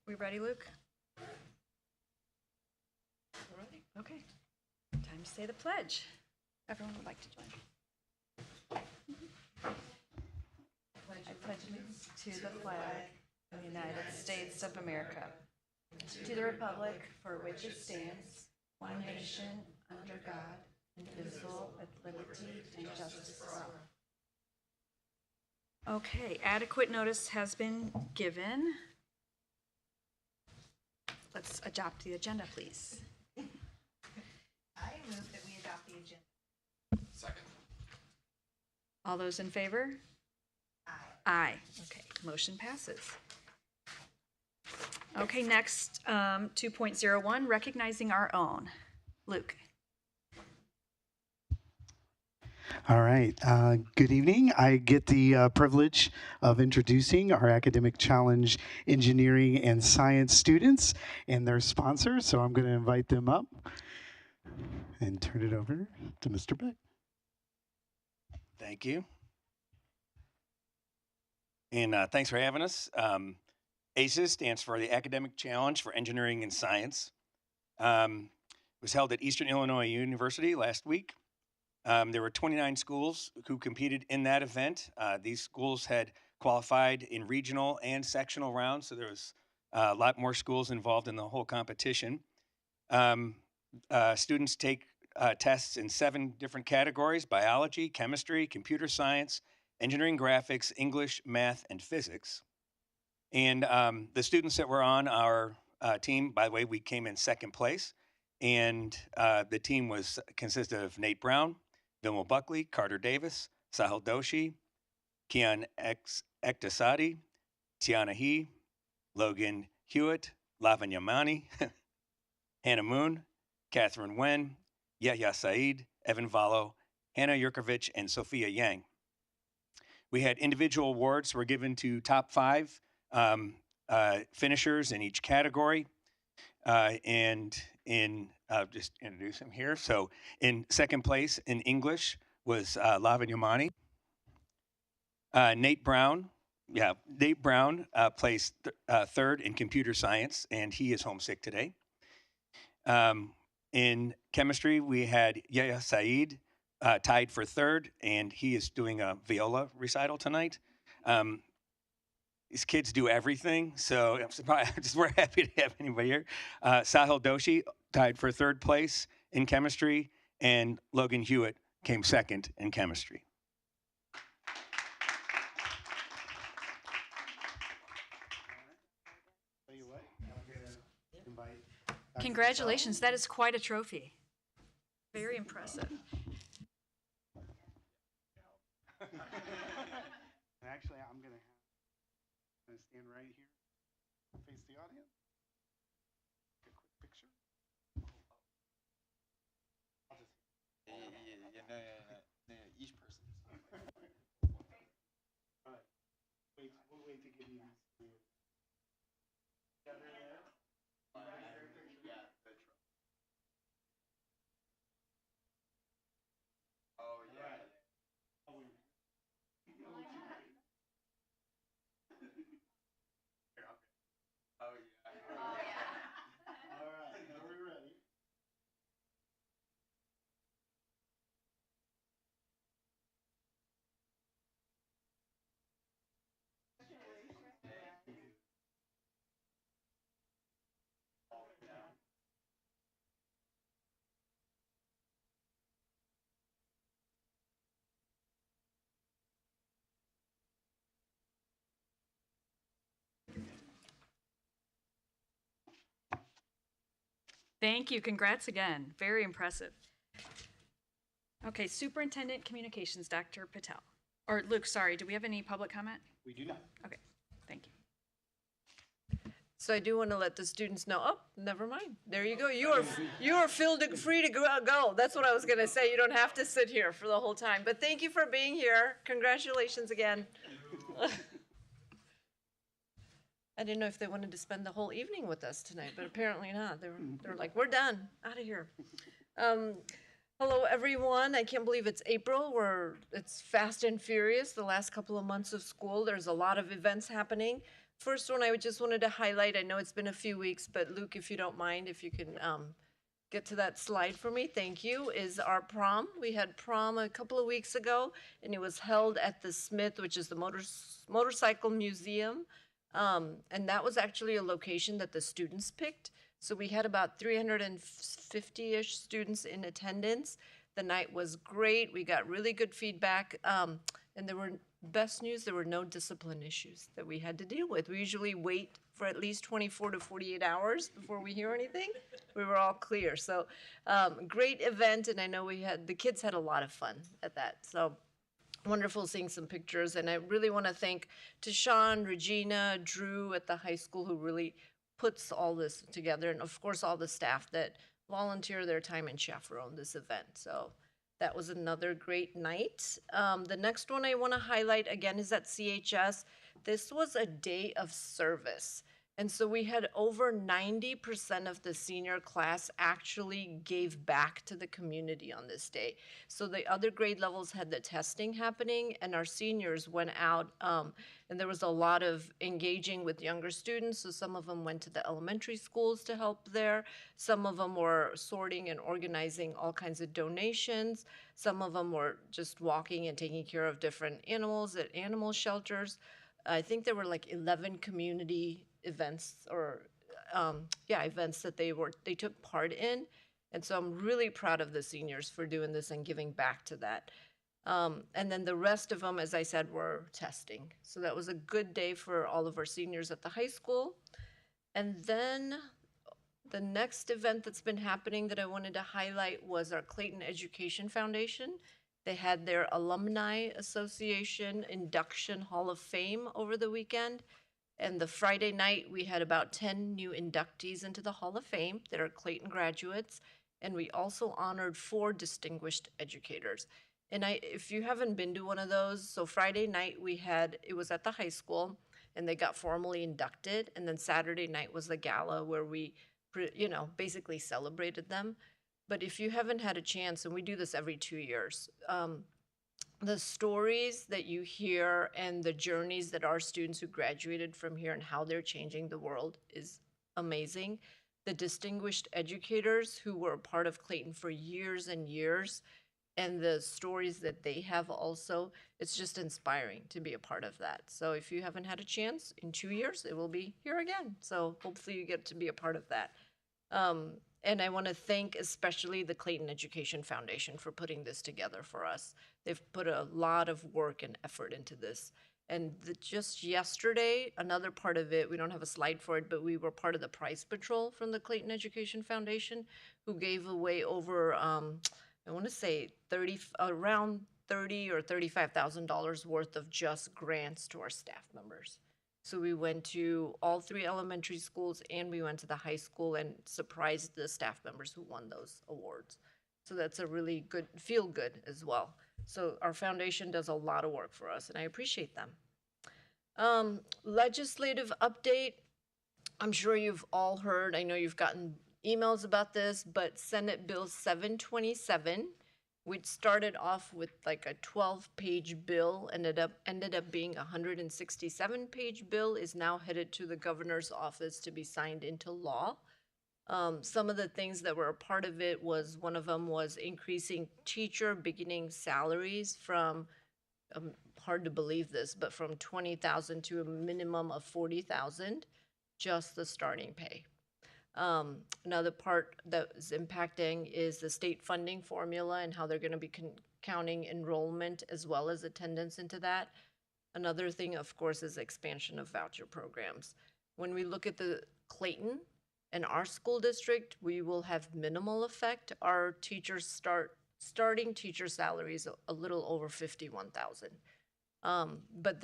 We ready, Luke? Ready. Okay. Time to say the pledge. Everyone would like to join. I pledge allegiance to the flag of the United States of America, to the republic for which it stands, one nation, under God, indivisible, with liberty and justice for all. Okay, adequate notice has been given. Let's adopt the agenda, please. I move that we adopt the agenda. Second. All those in favor? Aye. Aye. Okay, motion passes. Okay, next, 2.01, recognizing our own. Luke. All right. Good evening. I get the privilege of introducing our Academic Challenge Engineering and Science students and their sponsors. So I'm going to invite them up and turn it over to Mr. Beck. Thank you. And thanks for having us. ACES stands for the Academic Challenge for Engineering and Science. It was held at Eastern Illinois University last week. There were 29 schools who competed in that event. These schools had qualified in regional and sectional rounds, so there was a lot more schools involved in the whole competition. Students take tests in 7 different categories: biology, chemistry, computer science, engineering graphics, English, math, and physics. And the students that were on our team, by the way, we came in second place. And the team consisted of Nate Brown, Vilma Buckley, Carter Davis, Sahil Doshi, Kian Ektasadi, Tiana He, Logan Hewitt, Lavanya Mani, Hannah Moon, Catherine Wen, Yahya Saeed, Evan Valo, Hannah Yurkovich, and Sophia Yang. We had individual awards were given to top 5 finishers in each category. And just introduce him here. So in second place in English was Lavanya Mani. Nate Brown placed third in computer science, and he is homesick today. In chemistry, we had Yahya Saeed tied for third, and he is doing a viola recital tonight. These kids do everything, so I'm surprised. We're happy to have anybody here. Sahil Doshi tied for third place in chemistry, and Logan Hewitt came second in chemistry. Congratulations, that is quite a trophy. Very impressive. Actually, I'm going to stand right here, face the audience. Take a quick picture. Each person. All right. We'll wait to give you these. Oh yeah. Oh yeah. All right. Are we ready? Thank you. Congrats again. Very impressive. Okay, Superintendent Communications, Dr. Patel. Or Luke, sorry, do we have any public comment? We do not. Okay, thank you. So I do want to let the students know, oh, never mind. There you go. You are free to go. That's what I was going to say. You don't have to sit here for the whole time. But thank you for being here. Congratulations again. I didn't know if they wanted to spend the whole evening with us tonight, but apparently not. They're like, we're done. Out of here. Hello, everyone. I can't believe it's April. It's fast and furious. The last couple of months of school, there's a lot of events happening. First one I just wanted to highlight, I know it's been a few weeks, but Luke, if you don't mind, if you can get to that slide for me, thank you, is our prom. We had prom a couple of weeks ago, and it was held at the Smith, which is the motorcycle museum. And that was actually a location that the students picked. So we had about 350-ish students in attendance. The night was great. We got really good feedback. And there were, best news, there were no discipline issues that we had to deal with. We usually wait for at least 24 to 48 hours before we hear anything. We were all clear. So great event, and I know the kids had a lot of fun at that. So wonderful seeing some pictures, and I really want to thank Tashawn, Regina, Drew at the high school who really puts all this together, and of course all the staff that volunteer their time and chaperone this event. So that was another great night. The next one I want to highlight again is at CHS. This was a day of service. And so we had over 90% of the senior class actually gave back to the community on this day. So the other grade levels had the testing happening, and our seniors went out, and there was a lot of engaging with younger students. So some of them went to the elementary schools to help there. Some of them were sorting and organizing all kinds of donations. Some of them were just walking and taking care of different animals at animal shelters. I think there were like 11 community events or events that they took part in, and so I'm really proud of the seniors for doing this and giving back to that. And then the rest of them, as I said, were testing. So that was a good day for all of our seniors at the high school. And then the next event that's been happening that I wanted to highlight was our Clayton Education Foundation. They had their Alumni Association Induction Hall of Fame over the weekend. And the Friday night, we had about 10 new inductees into the Hall of Fame that are Clayton graduates. And we also honored 4 distinguished educators. And if you haven't been to one of those, so Friday night it was at the high school, and they got formally inducted. And then Saturday night was the gala where we, basically celebrated them. But if you haven't had a chance, and we do this every 2 years, the stories that you hear and the journeys that our students who graduated from here and how they're changing the world is amazing. The distinguished educators who were a part of Clayton for years and years, and the stories that they have also, it's just inspiring to be a part of that. So if you haven't had a chance, in 2 years, it will be here again. So hopefully you get to be a part of that. And I want to thank especially the Clayton Education Foundation for putting this together for us. They've put a lot of work and effort into this. And just yesterday, another part of it, we don't have a slide for it, but we were part of the prize patrol from the Clayton Education Foundation, who gave away over, I want to say around $30,000 or $35,000 worth of just grants to our staff members. So we went to all 3 elementary schools, and we went to the high school and surprised the staff members who won those awards. So that's a really good, feel good as well. So our foundation does a lot of work for us, and I appreciate them. Legislative update. I'm sure you've all heard, I know you've gotten emails about this, but Senate Bill 727, which started off with like a 12-page bill, ended up being a 167-page bill, is now headed to the governor's office to be signed into law. Some of the things that were a part of it was, one of them was increasing teacher beginning salaries from, hard to believe this, but from $20,000 to a minimum of $40,000, just the starting pay. Another part that is impacting is the state funding formula and how they're going to be counting enrollment as well as attendance into that. Another thing, of course, is expansion of voucher programs. When we look at the Clayton and our school district, we will have minimal effect. Our teachers starting teacher salaries a little over $51,000. But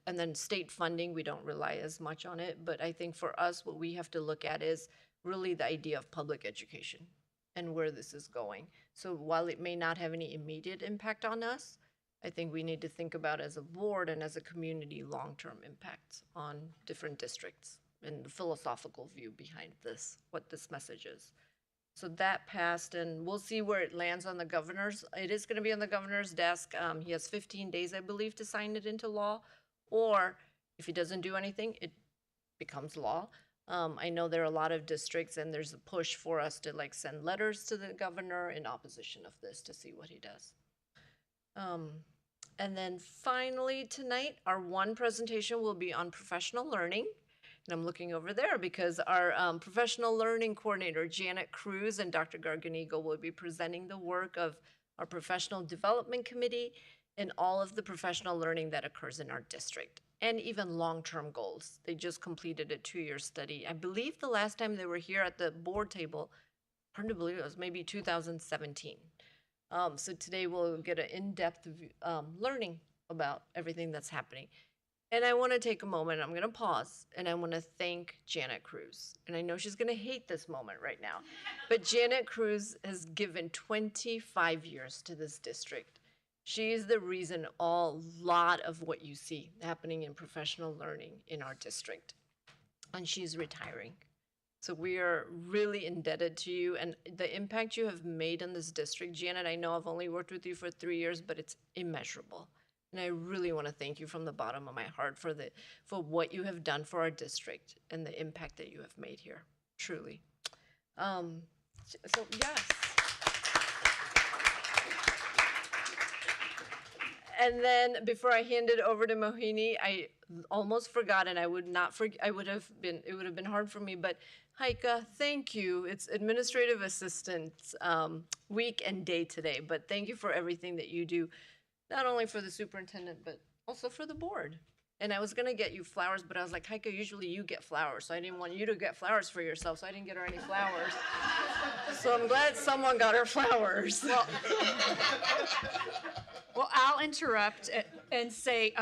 and then state funding, we don't rely as much on it. But I think for us, what we have to look at is really the idea of public education and where this is going. So while it may not have any immediate impact on us, I think we need to think about as a board and as a community long-term impacts on different districts and the philosophical view behind this, what this message is. So that passed, and we'll see where it lands on the governor's. It is going to be on the governor's desk. He has 15 days, I believe, to sign it into law. Or if he doesn't do anything, becomes law. I know there are a lot of districts, and there's a push for us to like send letters to the governor in opposition of this to see what he does. And then finally tonight, our one presentation will be on professional learning. And I'm looking over there because our professional learning coordinator, Janet Cruz, and Dr. Garganigo will be presenting the work of our professional development committee and all of the professional learning that occurs in our district, and even long-term goals. They just completed a 2-year study. I believe the last time they were here at the board table, hard to believe it was maybe 2017. So today we'll get an in-depth learning about everything that's happening. And I want to take a moment, I'm going to pause, and I want to thank Janet Cruz. And I know she's going to hate this moment right now, but Janet Cruz has given 25 years to this district. She is the reason a lot of what you see happening in professional learning in our district. And she's retiring. So we are really indebted to you and the impact you have made in this district. Janet, I know I've only worked with you for 3 years, but it's immeasurable. And I really want to thank you from the bottom of my heart for what you have done for our district and the impact that you have made here, truly. So yes. And then before I hand it over to Mohini, I almost forgot, and I would not forget. It would have been hard for me, but Heike, thank you. It's administrative assistant week and day today, but thank you for everything that you do, not only for the superintendent, but also for the board. And I was gonna get you flowers, but I was like, Heike, usually you get flowers, so I didn't want you to get flowers for yourself, so I didn't get her any flowers. So I'm glad someone got her flowers. Well, I'll interrupt and say,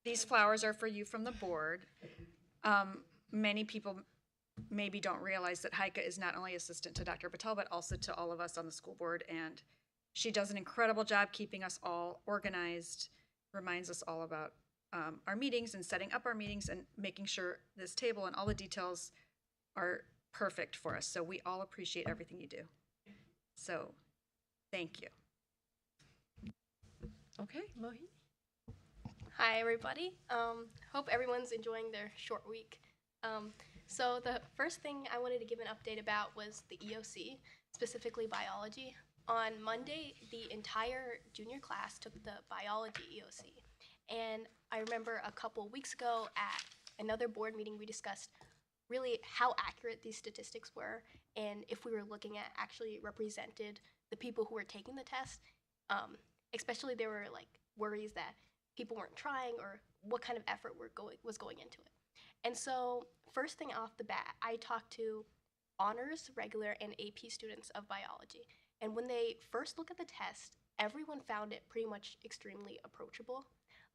these flowers are for you from the board. Many people maybe don't realize that Heike is not only assistant to Dr. Patel, but also to all of us on the school board. And she does an incredible job keeping us all organized, reminds us all about our meetings and setting up our meetings and making sure this table and all the details are perfect for us. So we all appreciate everything you do. So thank you. Okay, Mohini. Hi, everybody. Hope everyone's enjoying their short week. So the first thing I wanted to give an update about was the EOC, specifically biology. On Monday, the entire junior class took the biology EOC. And I remember a couple weeks ago at another board meeting, we discussed really how accurate these statistics were and if we were looking at actually represented the people who were taking the test. Especially there were like worries that people weren't trying or what kind of effort was going into it. And so first thing off the bat, I talked to honors, regular, and AP students of biology. And when they first look at the test, everyone found it pretty much extremely approachable.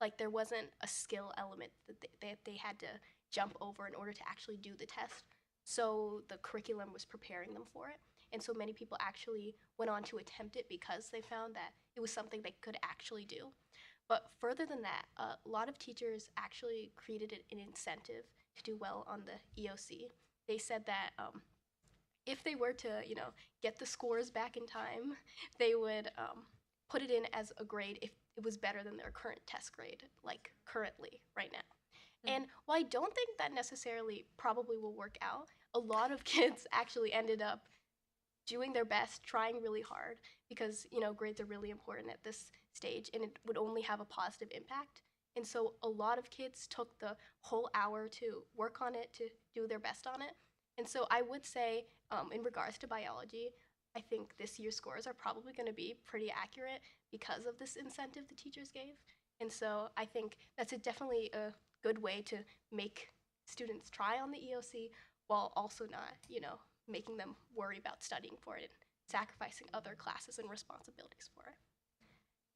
Like there wasn't a skill element that they had to jump over in order to actually do the test. So the curriculum was preparing them for it. And so many people actually went on to attempt it because they found that it was something they could actually do. But further than that, a lot of teachers actually created an incentive to do well on the EOC. They said that if they were to, get the scores back in time, they would put it in as a grade if it was better than their current test grade, like currently right now. And while I don't think that necessarily probably will work out, a lot of kids actually ended up doing their best, trying really hard, because grades are really important at this stage and it would only have a positive impact. And so a lot of kids took the whole hour to work on it, to do their best on it. And so I would say in regards to biology, I think this year's scores are probably going to be pretty accurate because of this incentive the teachers gave. And so I think that's definitely a good way to make students try on the EOC while also not, making them worry about studying for it and sacrificing other classes and responsibilities for it.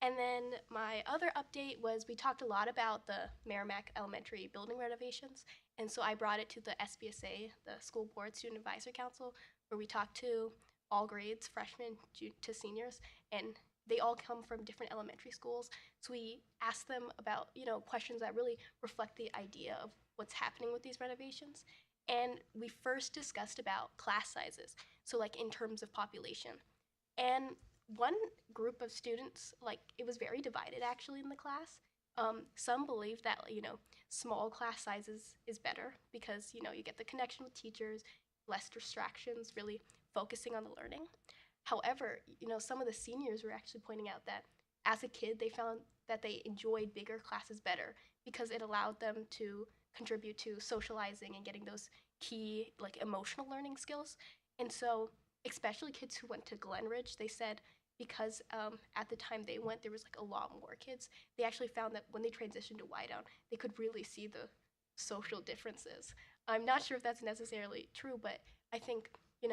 And then my other update was we talked a lot about the Merrimack Elementary building renovations. And so I brought it to the SBSA, the School Board Student Advisory Council, where we talked to all grades, freshmen to seniors, and they all come from different elementary schools. So we asked them about, questions that really reflect the idea of what's happening with these renovations. And we first discussed about class sizes, so like in terms of population. And one group of students, it was very divided actually in the class. Some believe that, small class sizes is better because, you get the connection with teachers, less distractions, really focusing on the learning. However, some of the seniors were actually pointing out that as a kid, they found that they enjoyed bigger classes better because it allowed them to contribute to socializing and getting those key, like, emotional learning skills. And so, especially kids who went to Glenridge, they said because at the time they went, there was like a lot more kids. They actually found that when they transitioned to Whiteout, they could really see the social differences. I'm not sure if that's necessarily true, but I think,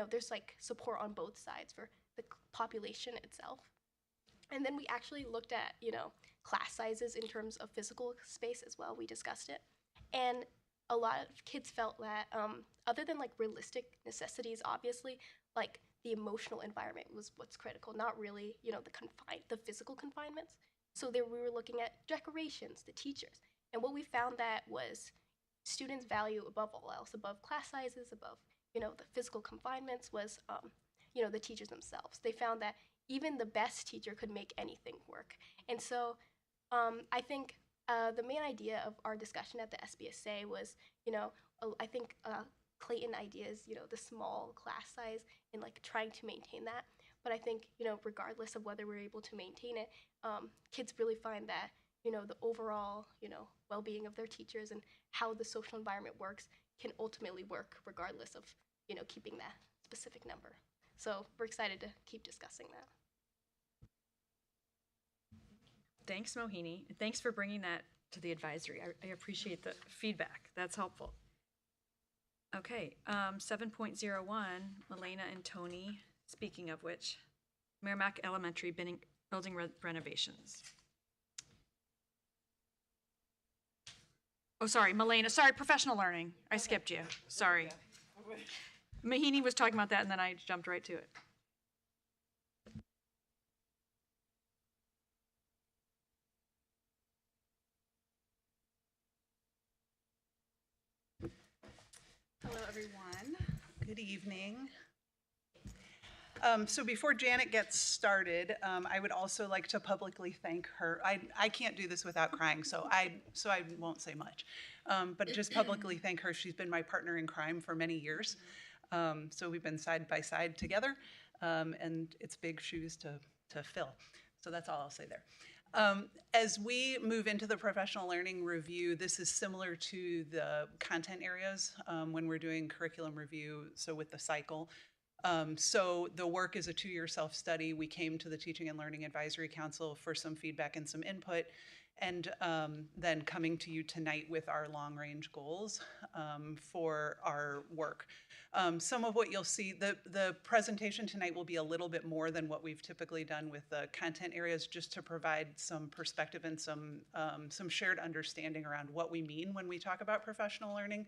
there's like support on both sides for the population itself. And then we actually looked at, class sizes in terms of physical space as well. We discussed it. And a lot of kids felt that other than like realistic necessities, obviously, like the emotional environment was what's critical, not really, the physical confinements. So there we were looking at decorations, the teachers. And what we found that was students value above all else, above class sizes, above, the physical confinements was, the teachers themselves. They found that even the best teacher could make anything work. And so I think the main idea of our discussion at the SBSA was, I think Clayton ideas, the small class size and like trying to maintain that. But I think, regardless of whether we're able to maintain it, kids really find that, the overall, well-being of their teachers and how the social environment works can ultimately work regardless of, keeping that specific number. So we're excited to keep discussing that. Thanks, Mohini. And thanks for bringing that to the advisory. I appreciate the feedback. That's helpful. Okay, 7.01, Milena and Tony, speaking of which, Merrimack Elementary building renovations. Oh, sorry, Milena. Sorry, professional learning. I skipped you. Sorry. Mohini was talking about that, and then I jumped right to it. Hello, everyone. Good evening. So before Janet gets started, I would also like to publicly thank her. I can't do this without crying, so I won't say much. But just publicly thank her. She's been my partner in crime for many years. So we've been side by side together, and it's big shoes to fill. So that's all I'll say there. As we move into the professional learning review, this is similar to the content areas when we're doing curriculum review, so with the cycle. So the work is a 2-year self-study. We came to the Teaching and Learning Advisory Council for some feedback and some input, and then coming to you tonight with our long-range goals for our work. Some of what you'll see, the presentation tonight will be a little bit more than what we've typically done with the content areas, just to provide some perspective and some shared understanding around what we mean when we talk about professional learning.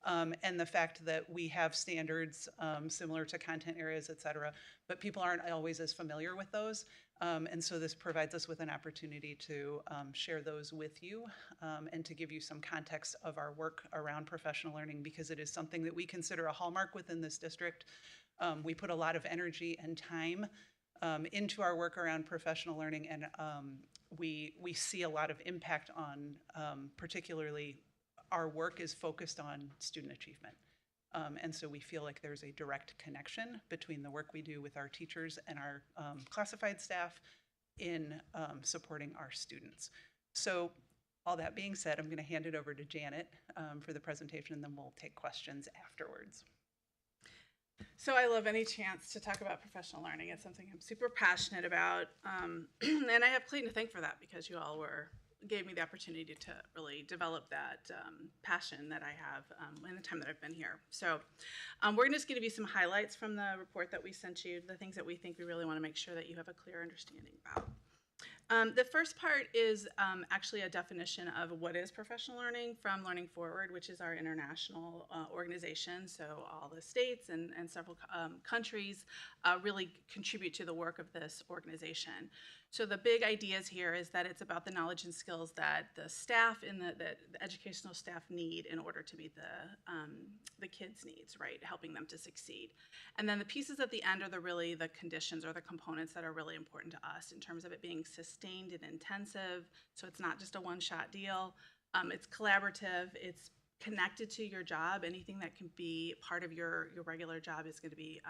And the fact that we have standards similar to content areas, et cetera, but people aren't always as familiar with those. And so this provides us with an opportunity to share those with you and to give you some context of our work around professional learning, because it is something that we consider a hallmark within this district. We put a lot of energy and time into our work around professional learning, and we see a lot of impact on particularly our work is focused on student achievement. And so we feel like there's a direct connection between the work we do with our teachers and our classified staff in supporting our students. So all that being said, I'm going to hand it over to Janet for the presentation, and then we'll take questions afterwards. So I love any chance to talk about professional learning. It's something I'm super passionate about. And I have Clayton to thank for that, because you all gave me the opportunity to really develop that passion that I have in the time that I've been here. So we're just going to give you some highlights from the report that we sent you, the things that we think we really want to make sure that you have a clear understanding about. The first part is actually a definition of what is professional learning from Learning Forward, which is our international organization. So all the states and several countries really contribute to the work of this organization. So the big ideas here is that it's about the knowledge and skills that the staff and the educational staff need in order to meet the kids' needs, right? Helping them to succeed. And then the pieces at the end are really the conditions or the components that are really important to us in terms of it being sustained and intensive, so it's not just a one-shot deal. It's collaborative, it's connected to your job. Anything that can be part of your regular job is going to be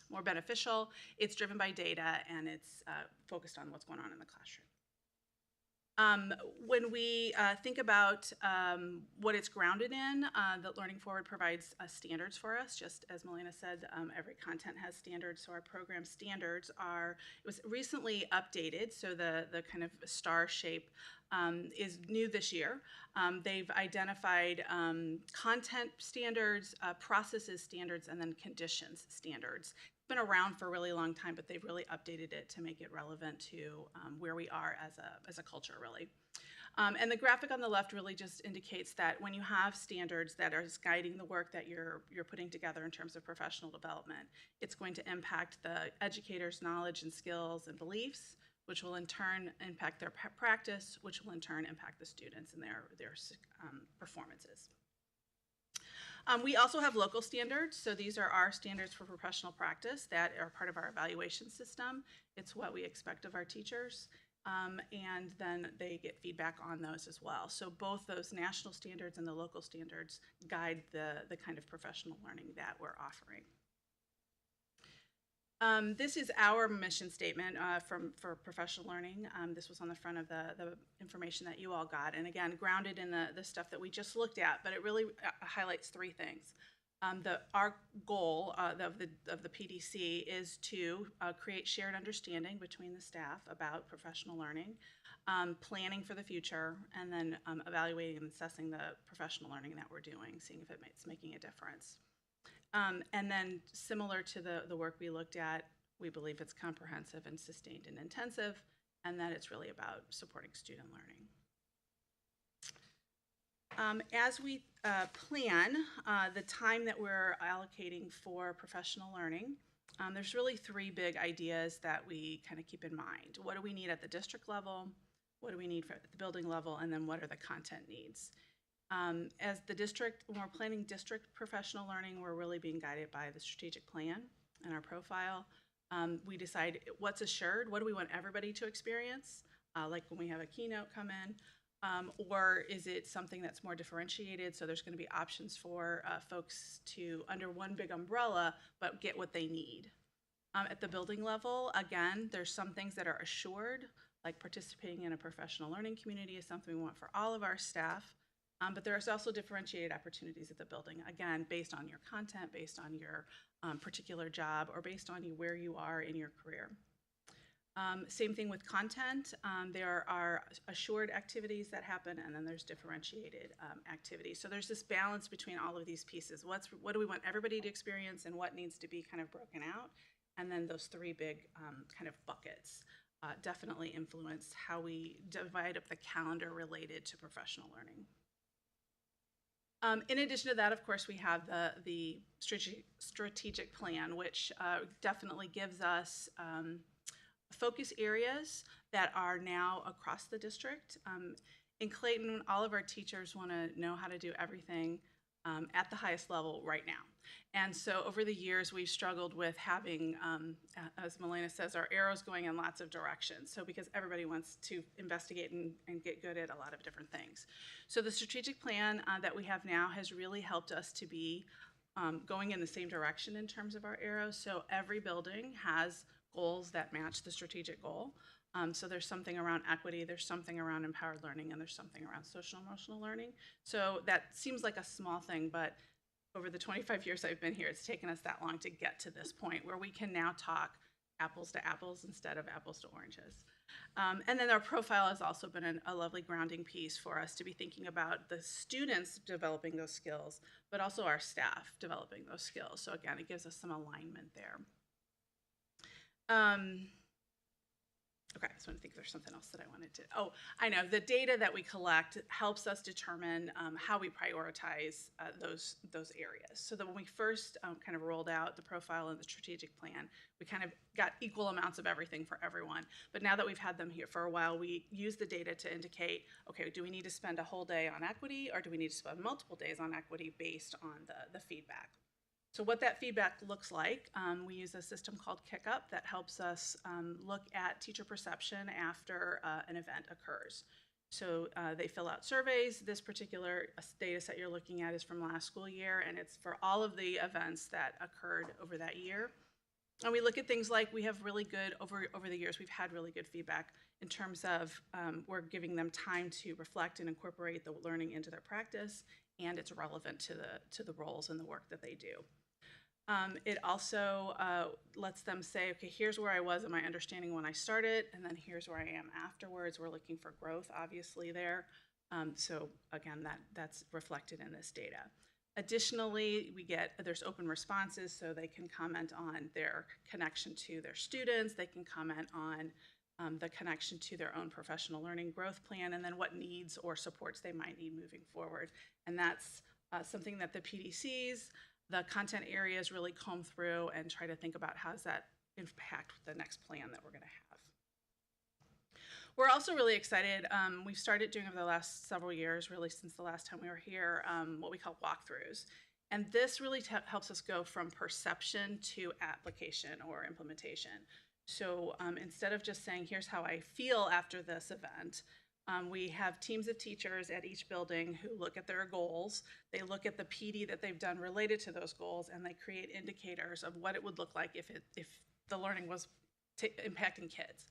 more beneficial. It's driven by data, and it's focused on what's going on in the classroom. When we think about what it's grounded in, the Learning Forward provides standards for us. Just as Melina said, every content has standards, so our program standards it was recently updated, so the kind of star shape is new this year. They've identified content standards, processes standards, and then conditions standards. Been around for a really long time, but they've really updated it to make it relevant to where we are as a culture, really. And the graphic on the left really just indicates that when you have standards that are guiding the work that you're putting together in terms of professional development, it's going to impact the educator's knowledge and skills and beliefs, which will in turn impact their practice, which will in turn impact the students and their performances. We also have local standards, so these are our standards for professional practice that are part of our evaluation system. It's what we expect of our teachers, and then they get feedback on those as well. So both those national standards and the local standards guide the kind of professional learning that we're offering. This is our mission statement for professional learning. This was on the front of the information that you all got. And again, grounded in the stuff that we just looked at, but it really highlights three things. Our goal of the PDC is to create shared understanding between the staff about professional learning, planning for the future, and then evaluating and assessing the professional learning that we're doing, seeing if it's making a difference. And then similar to the work we looked at, we believe it's comprehensive and sustained and intensive, and that it's really about supporting student learning. As we plan the time that we're allocating for professional learning, there's really three big ideas that we kind of keep in mind. What do we need at the district level? What do we need at the building level? And then what are the content needs? As the district, when we're planning district professional learning, we're really being guided by the strategic plan and our profile. We decide what's assured, what do we want everybody to experience, like when we have a keynote come in, or is it something that's more differentiated, so there's going to be options for folks to, under one big umbrella, but get what they need. At the building level, again, there's some things that are assured, like participating in a professional learning community is something we want for all of our staff. But there's also differentiated opportunities at the building, again, based on your content, based on your particular job, or based on where you are in your career. Same thing with content. There are assured activities that happen, and then there's differentiated activities. So there's this balance between all of these pieces. What do we want everybody to experience, and what needs to be kind of broken out? And then those three big kind of buckets definitely influence how we divide up the calendar related to professional learning. In addition to that, of course, we have the strategic plan, which definitely gives us focus areas that are now across the district. In Clayton, all of our teachers want to know how to do everything at the highest level right now. And so over the years, we've struggled with having, as Melina says, our arrows going in lots of directions. So because everybody wants to investigate and get good at a lot of different things. So the strategic plan that we have now has really helped us to be going in the same direction in terms of our arrows. So every building has goals that match the strategic goal. So there's something around equity, there's something around empowered learning, and there's something around social emotional learning. So that seems like a small thing, but over the 25 years I've been here, it's taken us that long to get to this point where we can now talk apples to apples instead of apples to oranges. And then our profile has also been a lovely grounding piece for us to be thinking about the students developing those skills, but also our staff developing those skills. So again, it gives us some alignment there. Okay, so I think there's something else that I wanted to, I know, the data that we collect helps us determine how we prioritize those areas. So that when we first kind of rolled out the profile and the strategic plan, we kind of got equal amounts of everything for everyone. But now that we've had them here for a while, we use the data to indicate, okay, do we need to spend a whole day on equity, or do we need to spend multiple days on equity based on the feedback? So what that feedback looks like, we use a system called KickUp that helps us look at teacher perception after an event occurs. So they fill out surveys. This particular data set you're looking at is from last school year, and it's for all of the events that occurred over that year. And we look at things like we have really good, over the years, we've had really good feedback in terms of we're giving them time to reflect and incorporate the learning into their practice, and it's relevant to the roles and the work that they do. It also lets them say, okay, here's where I was in my understanding when I started, and then here's where I am afterwards. We're looking for growth, obviously, there. So again, that's reflected in this data. Additionally, there's open responses, so they can comment on their connection to their students. They can comment on the connection to their own professional learning growth plan, and then what needs or supports they might need moving forward. And that's something that the PDCs, the content areas really comb through and try to think about how does that impact the next plan that we're going to have. We're also really excited. We've started doing over the last several years, really since the last time we were here, what we call walkthroughs. And this really helps us go from perception to application or implementation. So instead of just saying, here's how I feel after this event, we have teams of teachers at each building who look at their goals. They look at the PD that they've done related to those goals, and they create indicators of what it would look like if the learning was impacting kids.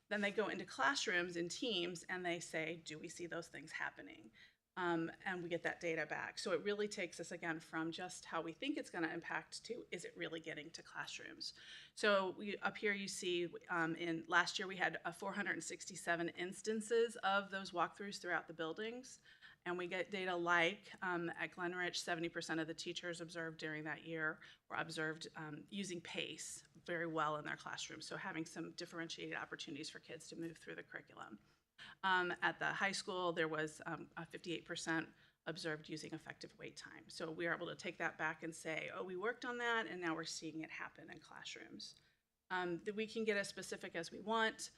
Then they go into classrooms in teams and they say, do we see those things happening? And we get that data back. So it really takes us, again, from just how we think it's going to impact to, is it really getting to classrooms? So up here you see in last year we had 467 instances of those walkthroughs throughout the buildings. And we get data like at Glenrich, 70% of the teachers observed during that year were observed using PACE very well in their classrooms. So having some differentiated opportunities for kids to move through the curriculum. At the high school, there was 58% observed using effective wait time. So we are able to take that back and say, oh, we worked on that, and now we're seeing it happen in classrooms. We can get as specific as we want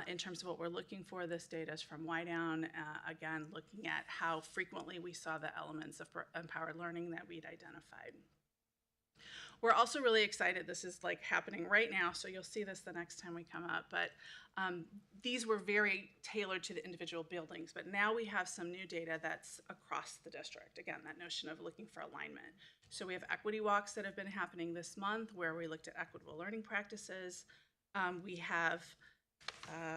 in terms of what we're looking for. This data is from Wydown, again, looking at how frequently we saw the elements of empowered learning that we'd identified. We're also really excited. This is like happening right now, so you'll see this the next time we come up. But these were very tailored to the individual buildings, but now we have some new data that's across the district. Again, that notion of looking for alignment. So we have equity walks that have been happening this month where we looked at equitable learning practices. We have,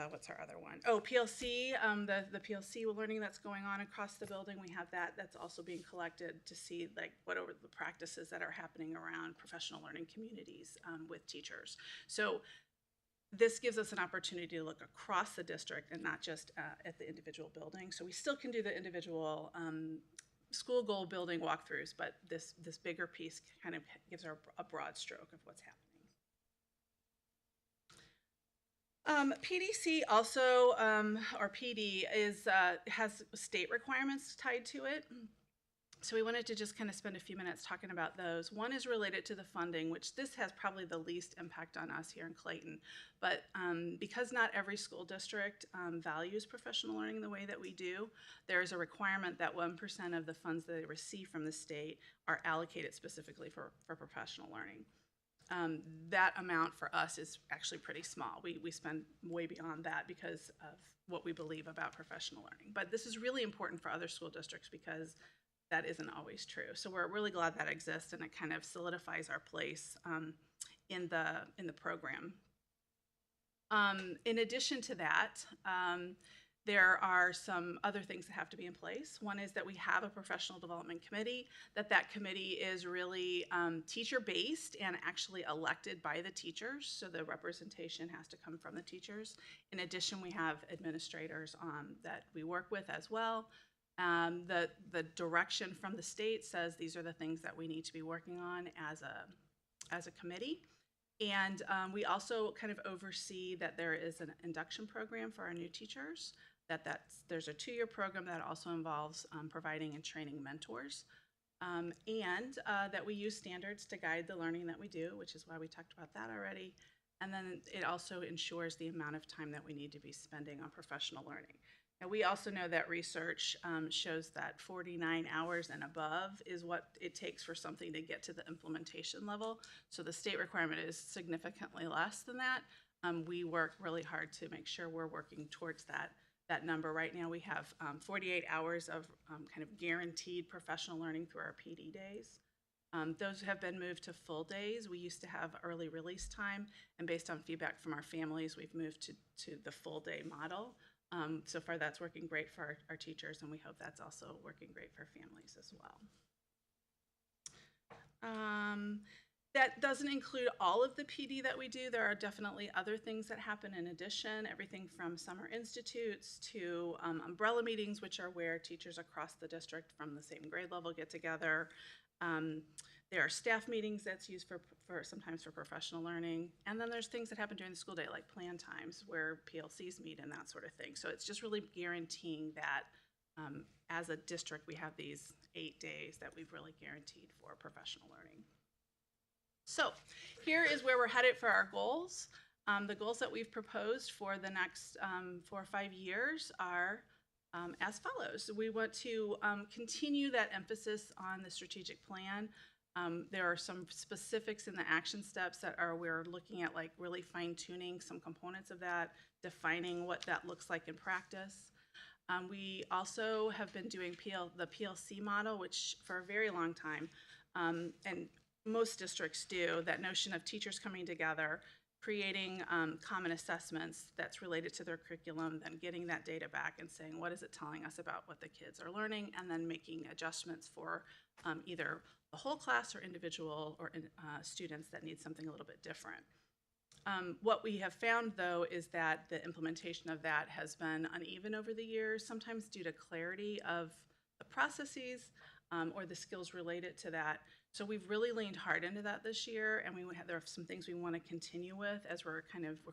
what's our other one? Oh, PLC, the PLC learning that's going on across the building. We have that's also being collected to see like what are the practices that are happening around professional learning communities with teachers. So this gives us an opportunity to look across the district and not just at the individual building. So we still can do the individual school goal building walkthroughs, but this bigger piece kind of gives a broad stroke of what's happening. PDC also, or PD, has state requirements tied to it. So we wanted to just kind of spend a few minutes talking about those. One is related to the funding, which this has probably the least impact on us here in Clayton. But because not every school district values professional learning the way that we do, there is a requirement that 1% of the funds that they receive from the state are allocated specifically for professional learning. That amount for us is actually pretty small. We spend way beyond that because of what we believe about professional learning. But this is really important for other school districts because that isn't always true. So we're really glad that exists, and it kind of solidifies our place in the program. In addition to that, there are some other things that have to be in place. One is that we have a professional development committee, that committee is really teacher-based and actually elected by the teachers, so the representation has to come from the teachers. In addition, we have administrators that we work with as well. The direction from the state says these are the things that we need to be working on as a committee. And we also kind of oversee that there is an induction program for our new teachers, there's a 2-year program that also involves providing and training mentors, and that we use standards to guide the learning that we do, which is why we talked about that already. And then it also ensures the amount of time that we need to be spending on professional learning. Now, we also know that research shows that 49 hours and above is what it takes for something to get to the implementation level. So the state requirement is significantly less than that. We work really hard to make sure we're working towards that number. Right now, we have 48 hours of kind of guaranteed professional learning through our PD days. Those have been moved to full days. We used to have early release time, and based on feedback from our families, we've moved to the full day model. So far, that's working great for our teachers, and we hope that's also working great for families as well. That doesn't include all of the PD that we do. There are definitely other things that happen in addition, everything from summer institutes to umbrella meetings, which are where teachers across the district from the same grade level get together. There are staff meetings that's used for sometimes for professional learning. And then there's things that happen during the school day, like plan times where PLCs meet and that sort of thing. So it's just really guaranteeing that as a district, we have these 8 days that we've really guaranteed for professional learning. So here is where we're headed for our goals. The goals that we've proposed for the next 4 or 5 years are as follows. We want to continue that emphasis on the strategic plan. There are some specifics in the action steps that we're looking at, like really fine-tuning some components of that, defining what that looks like in practice. We also have been doing the PLC model, which for a very long time, and most districts do, that notion of teachers coming together, creating common assessments that's related to their curriculum, then getting that data back and saying, what is it telling us about what the kids are learning, and then making adjustments for either the whole class or individual or students that need something a little bit different. What we have found, though, is that the implementation of that has been uneven over the years, sometimes due to clarity of the processes or the skills related to that. So we've really leaned hard into that this year, and there are some things we want to continue with as we're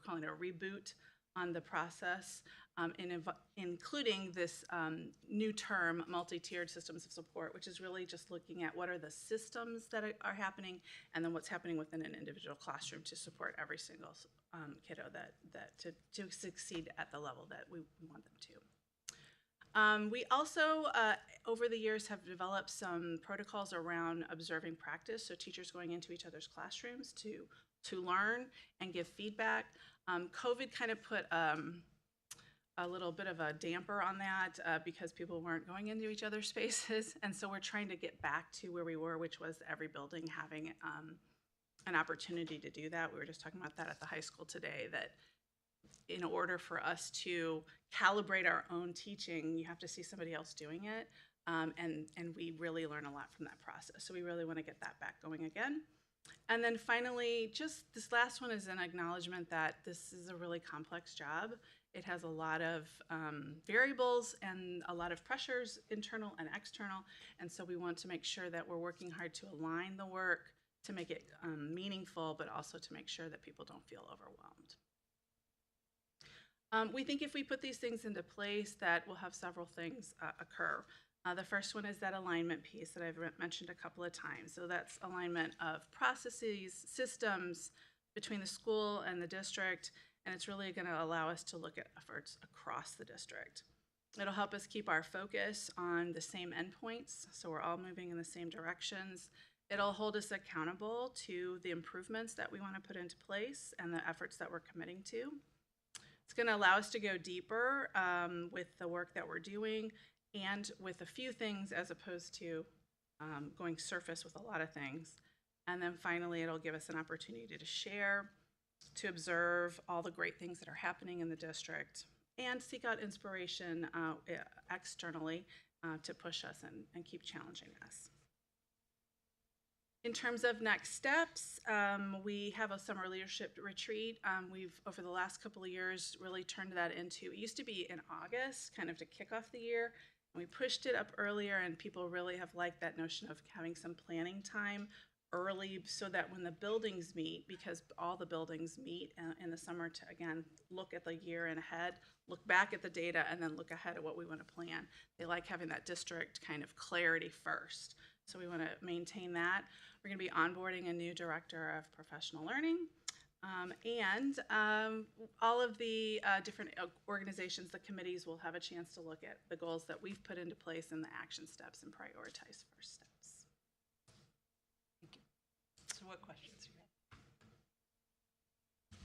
calling it a reboot on the process, including this new term, multi-tiered systems of support, which is really just looking at what are the systems that are happening, and then what's happening within an individual classroom to support every single kiddo to succeed at the level that we want them to. We also, over the years, have developed some protocols around observing practice, so teachers going into each other's classrooms to learn and give feedback. COVID kind of put a little bit of a damper on that because people weren't going into each other's spaces, and so we're trying to get back to where we were, which was every building having an opportunity to do that. We were just talking about that at the high school today, that in order for us to calibrate our own teaching, you have to see somebody else doing it, and we really learn a lot from that process. So we really want to get that back going again. And then finally, just this last one is an acknowledgement that this is a really complex job. It has a lot of variables and a lot of pressures, internal and external, and so we want to make sure that we're working hard to align the work to make it meaningful, but also to make sure that people don't feel overwhelmed. We think if we put these things into place that we'll have several things occur. The first one is that alignment piece that I've mentioned a couple of times. So that's alignment of processes, systems between the school and the district, and it's really going to allow us to look at efforts across the district. It'll help us keep our focus on the same endpoints, so we're all moving in the same directions. It'll hold us accountable to the improvements that we want to put into place and the efforts that we're committing to. It's going to allow us to go deeper with the work that we're doing and with a few things as opposed to going surface with a lot of things. And then finally, it'll give us an opportunity to share, to observe all the great things that are happening in the district, and seek out inspiration externally to push us and keep challenging us. In terms of next steps, we have a summer leadership retreat. We've, over the last couple of years, really turned that into, it used to be in August, kind of to kick off the year. And we pushed it up earlier, and people really have liked that notion of having some planning time early so that when the buildings meet, because all the buildings meet in the summer to, again, look at the year and ahead, look back at the data, and then look ahead at what we want to plan. They like having that district kind of clarity first. So we want to maintain that. We're going to be onboarding a new director of professional learning. All of the different organizations, the committees will have a chance to look at the goals that we've put into place and the action steps and prioritize first steps. So what questions do you have?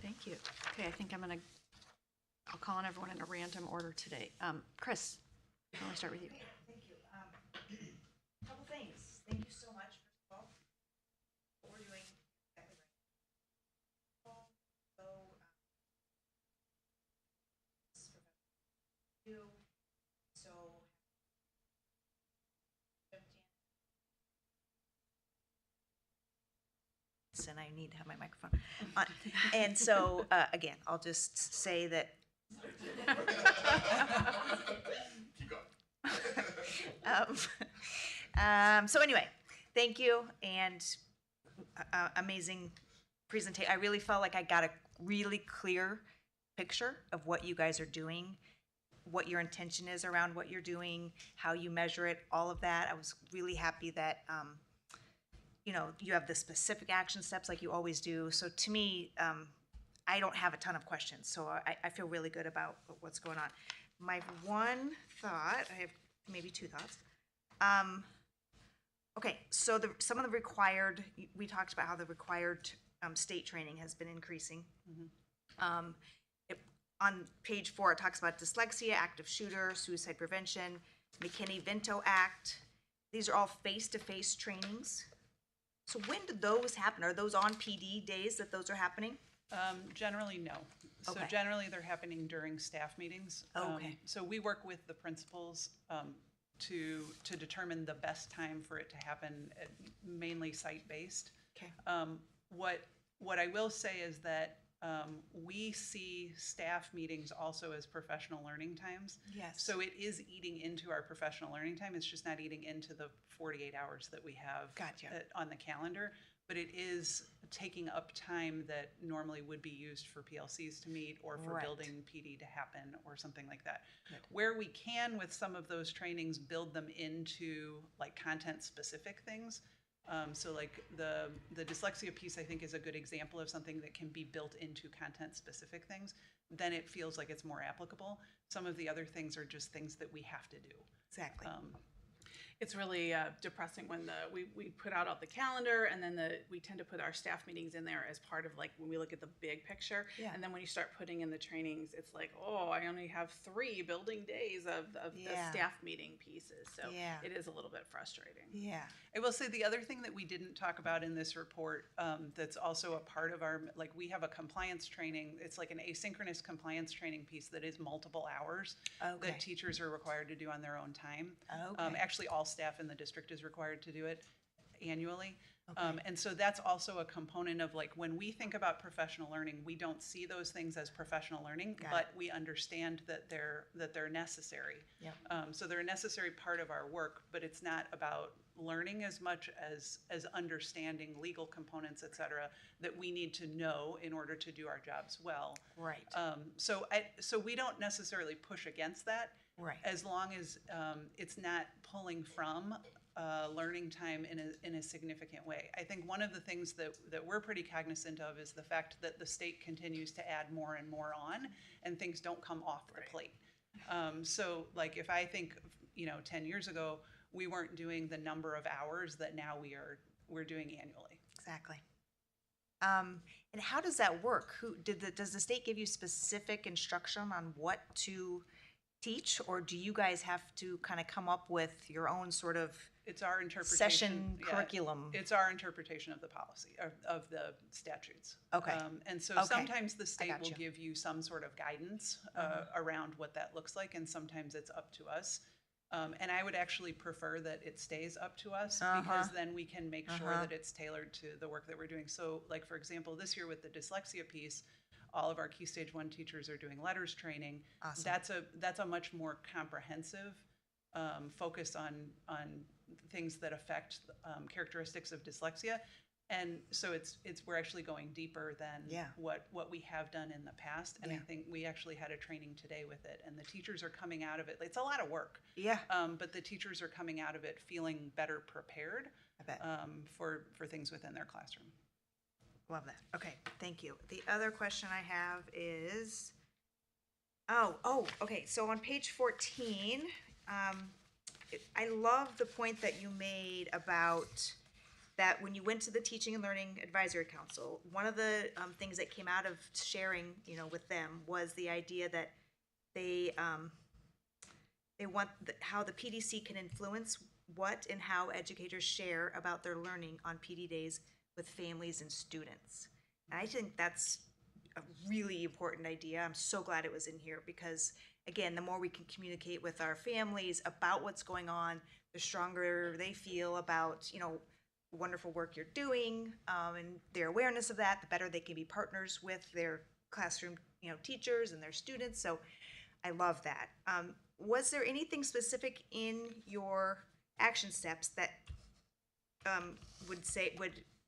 Thank you. Okay, I think I'll call on everyone in a random order today. Chris, I want to start with you. Thank you. Couple things. Thank you so much, first of all, for what we're doing. Exactly right. So, so and I need to have my microphone on. And so, again, I'll just say that. So anyway, thank you, and amazing presentation. I really felt like I got a really clear picture of what you guys are doing, what your intention is around what you're doing, how you measure it, all of that. I was really happy that you have the specific action steps like you always do. So to me, I don't have a ton of questions, so I feel really good about what's going on. My one thought, I have maybe two thoughts. Okay, so some of the required, we talked about how the required state training has been increasing. On page 4, it talks about dyslexia, active shooter, suicide prevention, McKinney-Vento Act. These are all face-to-face trainings. So when do those happen? Are those on PD days that those are happening? Generally, no. So Okay. generally, they're happening during staff meetings. Okay. So we work with the principals to determine the best time for it to happen, mainly site-based. Okay. What I will say is that we see staff meetings also as professional learning times. Yes. So it is eating into our professional learning time. It's just not eating into the 48 hours that we have Gotcha. on the calendar. But it is taking up time that normally would be used for PLCs to meet or for Right. building PD to happen or something like that. Good. Where we can, with some of those trainings, build them into like content-specific things. So like the dyslexia piece, I think, is a good example of something that can be built into content-specific things. Then it feels like it's more applicable. Some of the other things are just things that we have to do. Exactly. It's really depressing when we put out the calendar, and then we tend to put our staff meetings in there as part of like when we look at the big picture. Yeah. And then when you start putting in the trainings, it's like, oh, I only have 3 building days of the Yeah. staff meeting pieces. So Yeah. it is a little bit frustrating. Yeah. I will say the other thing that we didn't talk about in this report that's also a part of our, like we have a compliance training. It's like an asynchronous compliance training piece that is multiple hours Okay. that teachers are required to do on their own time. Okay. Actually, all staff in the district is required to do it annually. Okay. And so that's also a component of like when we think about professional learning, we don't see those things as professional learning, Got but we understand that they're necessary. Yep. So they're a necessary part of our work, but it's not about learning as much as understanding legal components, et cetera, that we need to know in order to do our jobs well. Right. So we don't necessarily push against that. Right. As long as it's not pulling from learning time in a significant way. I think one of the things that we're pretty cognizant of is the fact that the state continues to add more and more on, and things don't come off the plate. So like if I think, 10 years ago, we weren't doing the number of hours that now we're doing annually. Exactly. And how does that work? Does the state give you specific instruction on what to teach, or do you guys have to kind of come up with your own sort of It's our interpretation. session yeah, curriculum? It's our interpretation of the policy, of the statutes. Okay. And so Okay. sometimes the state will gotcha. give you some sort of guidance around what that looks like, and sometimes it's up to us. And I would actually prefer that it stays up to us because then we can make sure that it's tailored to the work that we're doing. So like, for example, this year with the dyslexia piece, all of our Key Stage 1 teachers are doing letters training. Awesome. That's a much more comprehensive focus on things that affect characteristics of dyslexia. And so we're actually going deeper than Yeah. what we have done in the past. And I Yeah. think we actually had a training today with it, and the teachers are coming out of it. It's a lot of work. Yeah. But the teachers are coming out of it feeling better prepared I bet. for things within their classroom. Love that. Okay, thank you. The other question I have is, okay, so on page 14, I love the point that you made about that when you went to the Teaching and Learning Advisory Council, one of the things that came out of sharing, with them was the idea that they want how the PDC can influence what and how educators share about their learning on PD days with families and students. And I think that's a really important idea. I'm so glad it was in here because, again, the more we can communicate with our families about what's going on, the stronger they feel about, wonderful work you're doing, and their awareness of that, the better they can be partners with their classroom, teachers and their students. So I love that. Was there anything specific in your action steps that would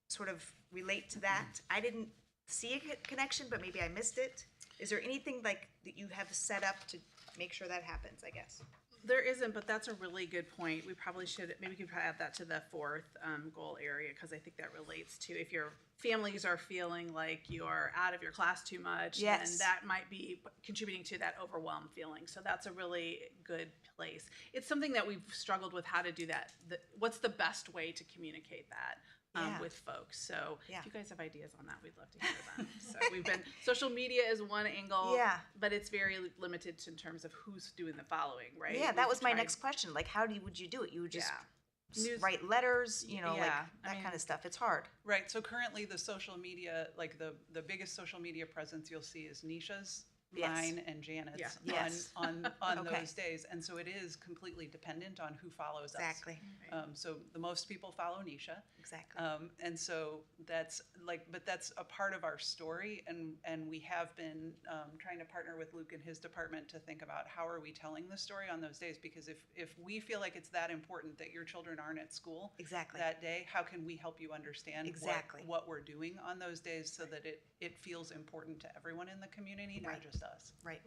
sort of relate to that? I didn't see a connection, but maybe I missed it. Is there anything like that you have set up to make sure that happens, I guess? There isn't, but that's a really good point. We probably should, maybe we could add that to the fourth goal area, because I think that relates to if your families are feeling like you're out of your class too much, Yes. then that might be contributing to that overwhelmed feeling. So that's a really good place. It's something that we've struggled with how to do that. What's the best way to communicate that? Yeah. With folks. So Yeah. if you guys have ideas on that, we'd love to hear them. So social media is one angle, Yeah. but it's very limited in terms of who's doing the following, right? Yeah, that We've was my tried- next question. Like, would you do it? You would just News- write letters, like Yeah, that kind of stuff. It's hard. Right, so currently the social media, like the biggest social media presence you'll see is Nisha's, Yes. mine, and Janet's Yeah. Yes. on Okay. those days. And so it is completely dependent on who follows us. Exactly. So the most people follow Nisha. Exactly. And so that's but that's a part of our story, and we have been trying to partner with Luke and his department to think about how are we telling the story on those days, because if we feel like it's that important that your children aren't at school Exactly. that day, how can we help you understand Exactly. what we're doing on those days so that it feels important to everyone in the community, not Right. just us. Right.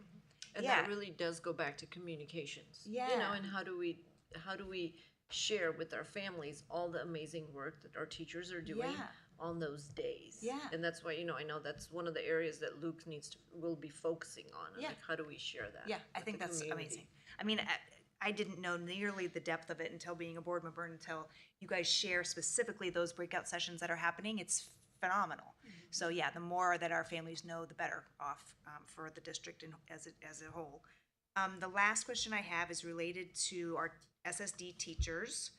And Yeah. that really does go back to communications. Yeah. And how do we share with our families all the amazing work that our teachers are doing Yeah. on those days. Yeah. And that's why, I know that's one of the areas that Luke will be focusing on. And Yeah. like, how do we share that? Yeah, I with think the that's community? amazing. I mean, I didn't know nearly the depth of it until being a board member, until you guys share specifically those breakout sessions that are happening. It's phenomenal. So yeah, the more that our families know, the better off for the district and as a whole. The last question I have is related to our SSD teachers.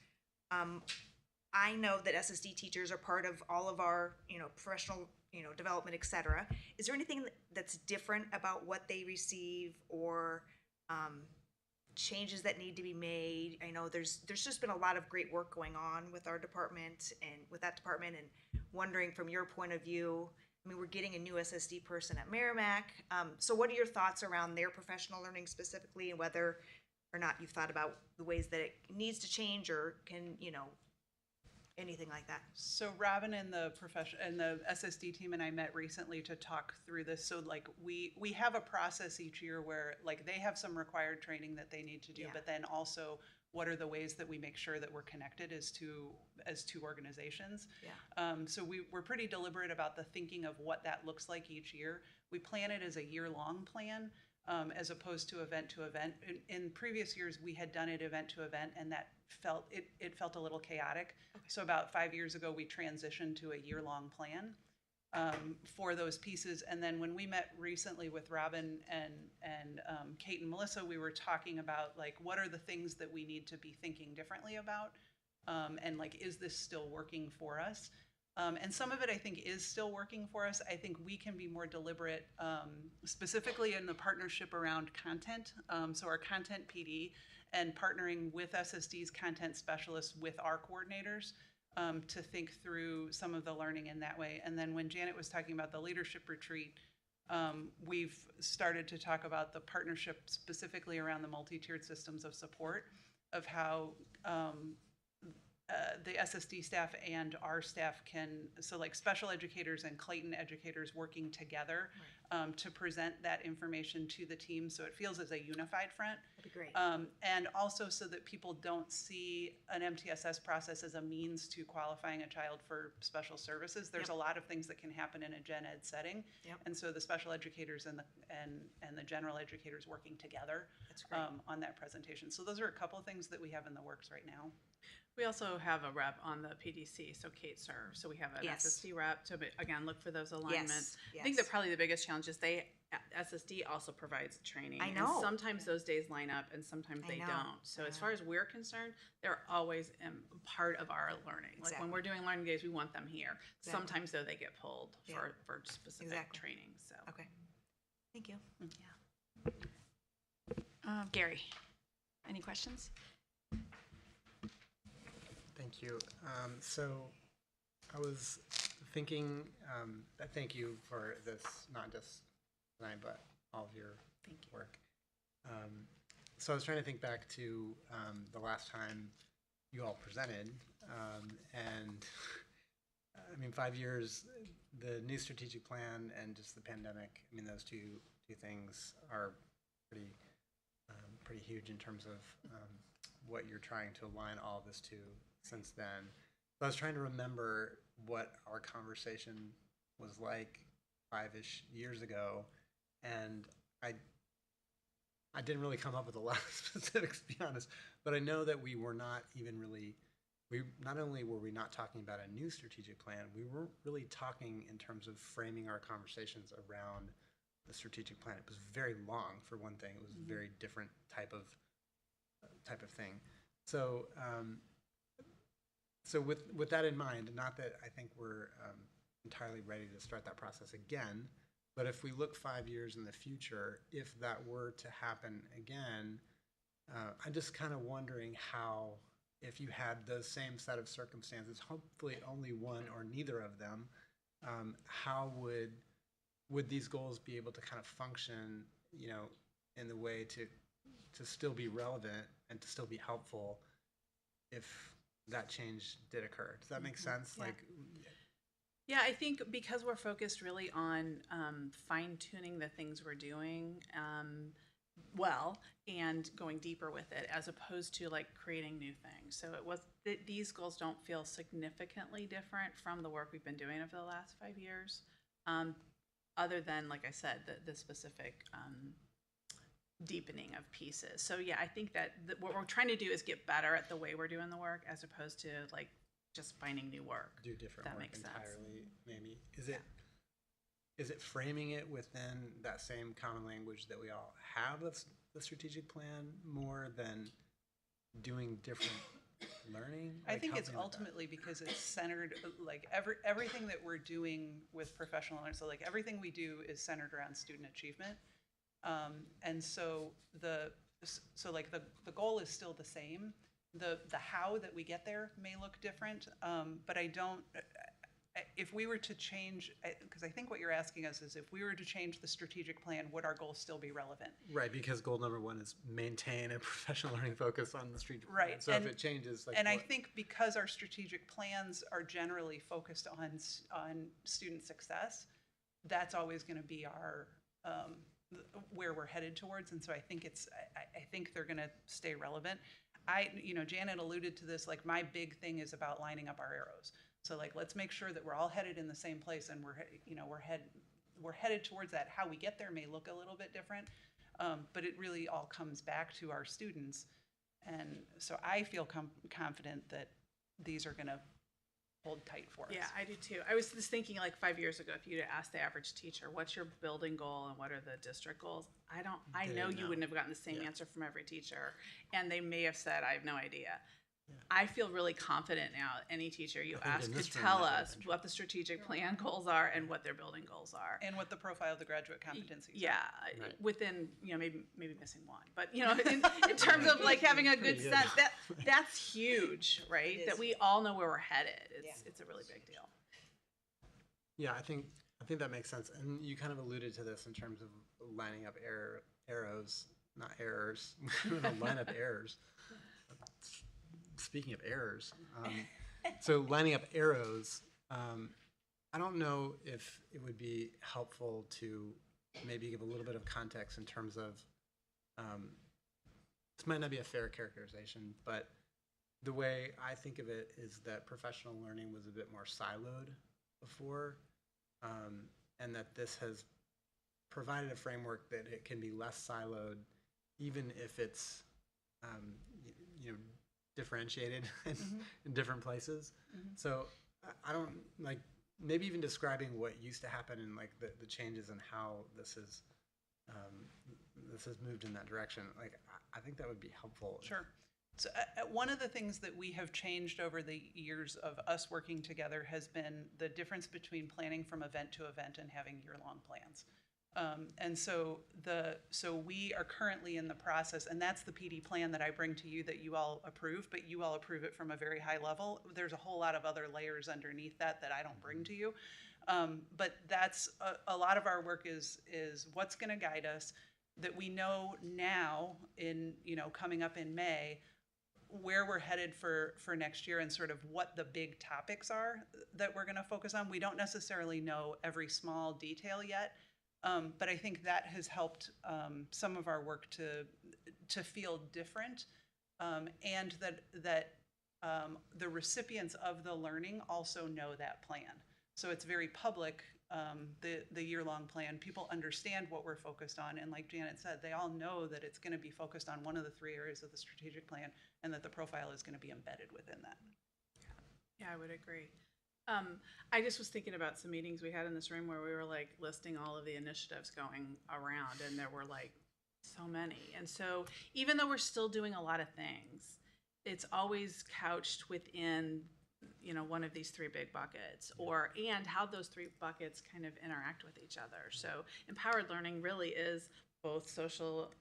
I know that SSD teachers are part of all of our, professional, development, et cetera. Is there anything that's different about what they receive or changes that need to be made? I know there's just been a lot of great work going on with our department and with that department, and wondering from your point of view, I mean, we're getting a new SSD person at Merrimack. So what are your thoughts around their professional learning specifically, and whether or not you've thought about the ways that it needs to change or can, anything like that? So Robin and the SSD team and I met recently to talk through this. So like we have a process each year where like they have some required training that they need to do, Yeah. but then also what are the ways that we make sure that we're connected as two organizations. Yeah. So we're pretty deliberate about the thinking of what that looks like each year. We plan it as a year-long plan. As opposed to event to event. In previous years, we had done it event to event, and that felt a little chaotic. Okay. So about 5 years ago, we transitioned to a year-long plan for those pieces. And then when we met recently with Robin and Kate and Melissa, we were talking about like what are the things that we need to be thinking differently about, and like is this still working for us? And some of it, I think, is still working for us. I think we can be more deliberate, specifically in the partnership around content. So our content PD and partnering with SSD's content specialists with our coordinators to think through some of the learning in that way. And then when Janet was talking about the leadership retreat, we've started to talk about the partnership specifically around the multi-tiered systems of support, of how the SSD staff and our staff can, so like special educators and Clayton educators working together to present that information to the team so it feels as a unified front. That'd be great. And also so that people don't see an MTSS process as a means to qualifying a child for special services. There's a lot of things that can happen in a gen ed setting. And so the special educators and the general educators working together on that presentation. So those are a couple of things that we have in the works right now. We also have a rep on the PDC, so Kate serves. So we have an SSD rep to, again, look for those alignments. I think that probably the biggest challenge is SSD also provides training. I know. And sometimes those days line up and sometimes they know. don't. So as far as we're concerned, they're always part of our learning. Like when we're doing learning days, we want them here. Sometimes though they get pulled for specific training. So Okay. Thank you. Gary, any questions? Thank you. So I was thinking, thank you for this, not just tonight, but all of your work. So I was trying to think back to the last time you all presented, and I mean, 5 years, the new strategic plan and just the pandemic, I mean, those two things are pretty huge in terms of what you're trying to align all of this to since then. So I was trying to remember what our conversation was like 5-ish years ago, and I didn't really come up with a lot of specifics, to be honest, but I know that we were not even really, not only were we not talking about a new strategic plan, we weren't really talking in terms of framing our conversations around the strategic plan. It was very long, for one thing. It was a very different type of thing. So so with that in mind, not that I think we're entirely ready to start that process again, but if we look 5 years in the future, if that were to happen again, I'm just kind of wondering how, if you had the same set of circumstances, hopefully only one or neither of them, how would these goals be able to kind of function, you know, in the way to still be relevant and to still be helpful if that change did occur? Does that make sense? Yeah. Like, yeah, I think because we're focused really on fine-tuning the things we're doing well and going deeper with it, as opposed to like creating new things. So it was these goals don't feel significantly different from the work we've been doing over the last 5 years, other than, like I said, the specific deepening of pieces. So yeah, I think that what we're trying to do is get better at the way we're doing the work, as opposed to like just finding new work. do different That work makes sense. entirely, maybe. Is it framing it within that same common language that we all have of the strategic plan more than doing different learning? I Like, think help it's me with that. ultimately because it's centered, like everything that we're doing with professional learning, so like everything we do is centered around student achievement. And so the goal is still the same. The how that we get there may look different, but if we were to change, because I think what you're asking us is if we were to change the strategic plan, would our goals still be relevant? Right, because goal number one is maintain a professional learning focus on the strategic plan. Right, So if it changes, like, And I what- think because our strategic plans are generally focused on student success, that's always going to be our where we're headed towards. And so I think I think they're going to stay relevant. Janet alluded to this, like my big thing is about lining up our arrows. So like, let's make sure that we're all headed in the same place and we're headed towards that. How we get there may look a little bit different, but it really all comes back to our students. And so I feel confident that these are going to hold tight for us. Yeah, I do too. I was just thinking like 5 years ago, if you'd asked the average teacher, what's your building goal and what are the district goals? I know you wouldn't have gotten the same answer from every teacher. And they may have said, I have no idea. I feel really confident now. Any teacher you think ask in could this room tell that would us what the strategic plan goals are and what their building goals are. And what the profile of the graduate competencies are. Yeah, Right. within, maybe missing one, but in terms of like having a good Pretty good. sense, that's huge, right? That we all know where we're headed. It's a really big deal. Yeah, I think that makes sense. And you kind of alluded to this in terms of lining up arrows, not errors. Line up errors. speaking of errors, so lining up arrows, I don't know if it would be helpful to maybe give a little bit of context in terms of, this might not be a fair characterization, but the way I think of it is that professional learning was a bit more siloed before, and that this has provided a framework that it can be less siloed, even if it's, differentiated in different places. So I don't like, maybe even describing what used to happen and like the changes and how this has moved in that direction. Like, I think that would be helpful. Sure. So one of the things that we have changed over the years of us working together has been the difference between planning from event to event and having year-long plans. And so we are currently in the process, and that's the PD plan that I bring to you that you all approve, but you all approve it from a very high level. There's a whole lot of other layers underneath that I don't bring to you. But that's a lot of our work is what's going to guide us, that we know now in, coming up in May, where we're headed for next year and sort of what the big topics are that we're going to focus on. We don't necessarily know every small detail yet. But I think that has helped some of our work to feel different, and that the recipients of the learning also know that plan. So it's very public, the year-long plan. People understand what we're focused on, and like Janet said, they all know that it's going to be focused on one of the 3 areas of the strategic plan, and that the profile is going to be embedded within that. Yeah, I would agree. I just was thinking about some meetings we had in this room where we were like listing all of the initiatives going around, and there were like so many. And so even though we're still doing a lot of things, it's always couched within, one of these 3 big buckets, and how those 3 buckets kind of interact with each other. So empowered learning really is both social,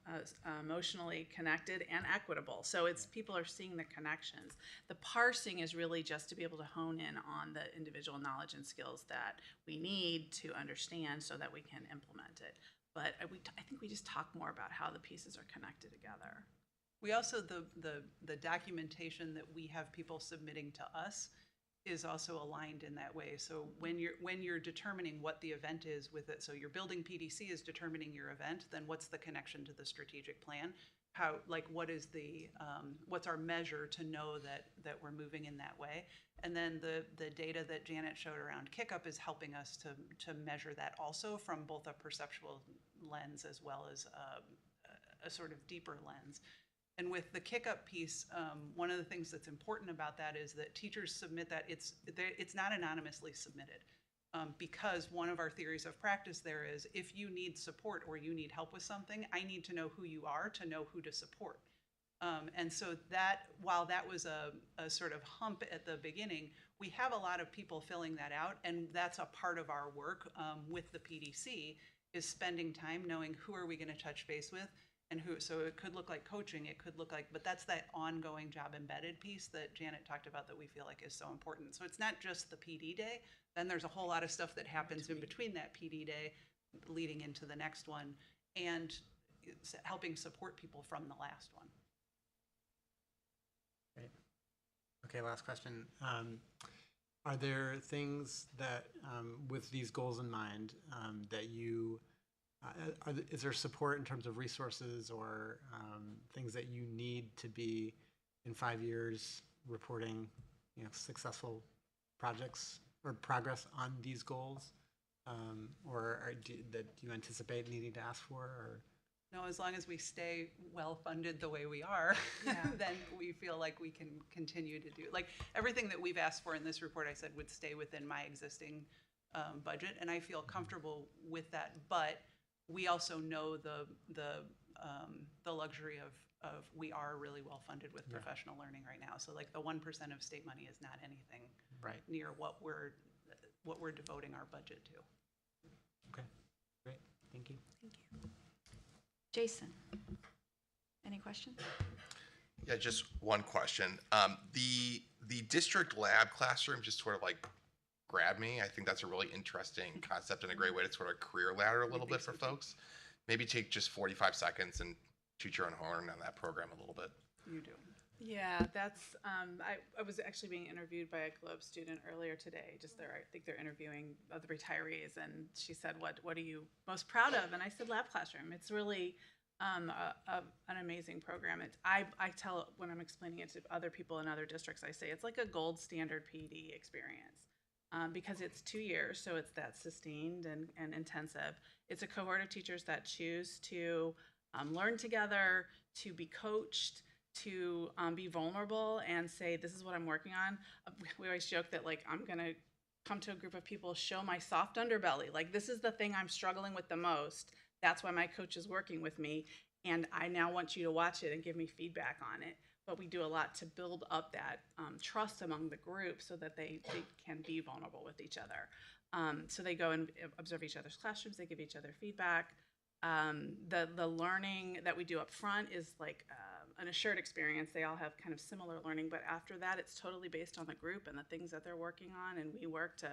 emotionally connected and equitable. So people are seeing the connections. The parsing is really just to be able to hone in on the individual knowledge and skills that we need to understand so that we can implement it. But I think we just talk more about how the pieces are connected together. We also, the documentation that we have people submitting to us is also aligned in that way. So when you're determining what the event is with it, so your building PDC is determining your event, then what's the connection to the strategic plan? What is what's our measure to know that we're moving in that way? And then the data that Janet showed around Kick-Up is helping us to measure that also from both a perceptual lens as well as a sort of deeper lens. And with the Kick-Up piece, one of the things that's important about that is that teachers submit that it's not anonymously submitted, because one of our theories of practice there is, if you need support or you need help with something, I need to know who you are to know who to support. And so that, while that was a sort of hump at the beginning, we have a lot of people filling that out, and that's a part of our work with the PDC, is spending time knowing who are we going to touch base with. And so it could look like coaching, it could look like, but that's that ongoing job embedded piece that Janet talked about that we feel like is so important. So it's not just the PD day, then there's a whole lot of stuff that happens in between that PD day leading into the next one, and helping support people from the last one. Great. Okay, last question. Are there things that, with these goals in mind, that you, is there support in terms of resources or things that you need to be in 5 years reporting, successful projects or progress on these goals, do you anticipate needing to ask for? Or? No, as long as we stay well-funded the way we are, then we feel like we can continue to do, like everything that we've asked for in this report, I said would stay within my existing budget, and I feel comfortable with that. But we also know the luxury of we are really well funded with professional learning right now. So like the 1% of state money is not anything near what we're devoting our budget to. Okay, great, thank you. Thank you. Jason, any questions? Yeah, just one question. The district lab classroom just sort of like grabbed me. I think that's a really interesting concept and a great way to sort of career ladder a little bit for folks. Maybe take just 45 seconds and toot your own horn on that program a little bit. You do. Yeah, that's, I was actually being interviewed by a Globe student earlier today, just there, I think they're interviewing other retirees, and she said, what are you most proud of? And I said, Lab Classroom. It's really an amazing program. I tell, when I'm explaining it to other people in other districts, I say it's like a gold standard PD experience. Because it's 2 years, so it's that sustained and intensive. It's a cohort of teachers that choose to learn together, to be coached, to be vulnerable and say, this is what I'm working on. We always joke that, like, I'm going to come to a group of people, show my soft underbelly. Like, this is the thing I'm struggling with the most. That's why my coach is working with me. And I now want you to watch it and give me feedback on it. But we do a lot to build up that trust among the group so that they can be vulnerable with each other. So they go and observe each other's classrooms, they give each other feedback. The learning that we do up front is like an assured experience. They all have kind of similar learning, but after that, it's totally based on the group and the things that they're working on, and we work to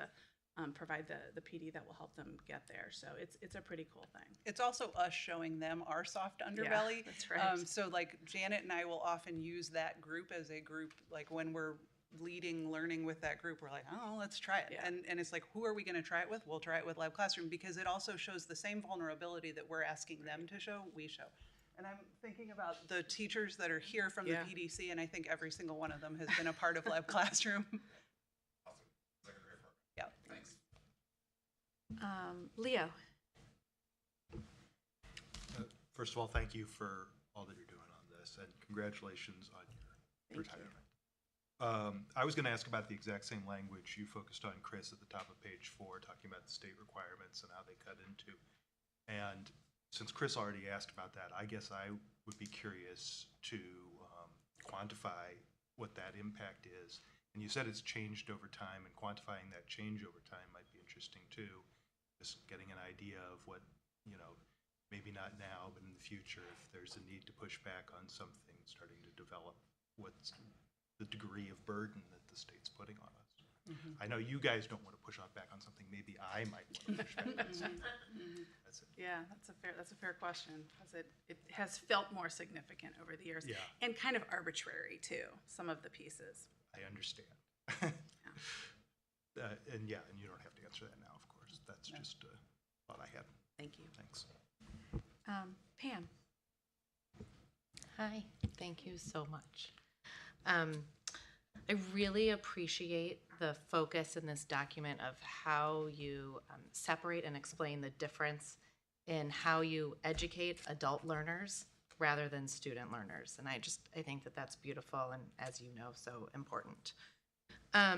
provide the PD that will help them get there. So it's a pretty cool thing. It's also us showing them our soft underbelly. Yeah, that's right. So like Janet and I will often use that group as a group, like when we're leading learning with that group, we're like, oh, let's try it. Yeah. And it's like, who are we going to try it with? We'll try it with Lab Classroom, because it also shows the same vulnerability that we're asking them to show, we show. And I'm thinking about the teachers that are here from Yeah. the PDC, and I think every single one of them has been a part of Lab Classroom. Yeah. Thanks. Leo. First of all, thank you for all that you're doing on this, and congratulations on your retirement. I was going to ask about the exact same language you focused on, Chris, at the top of page 4, talking about the state requirements and how they cut into. And since Chris already asked about that, I guess I would be curious to quantify what that impact is. And you said it's changed over time, and quantifying that change over time might be interesting too. Just getting an idea of what, maybe not now, but in the future, if there's a need to push back on something, starting to develop what's the degree of burden that the state's putting on us. Mm-hmm. I know you guys don't want to push back on something maybe I might want to push back on something. That's it. Yeah, that's a fair question, because it has felt more significant over the years. Yeah. And kind of arbitrary too, some of the pieces. I understand. And you don't have to answer that now, of course. That's just a thought I had. Thank you. Thanks. Pam. Hi, thank you so much. I really appreciate the focus in this document of how you separate and explain the difference in how you educate adult learners rather than student learners. And I think that that's beautiful and, as you know, so important. I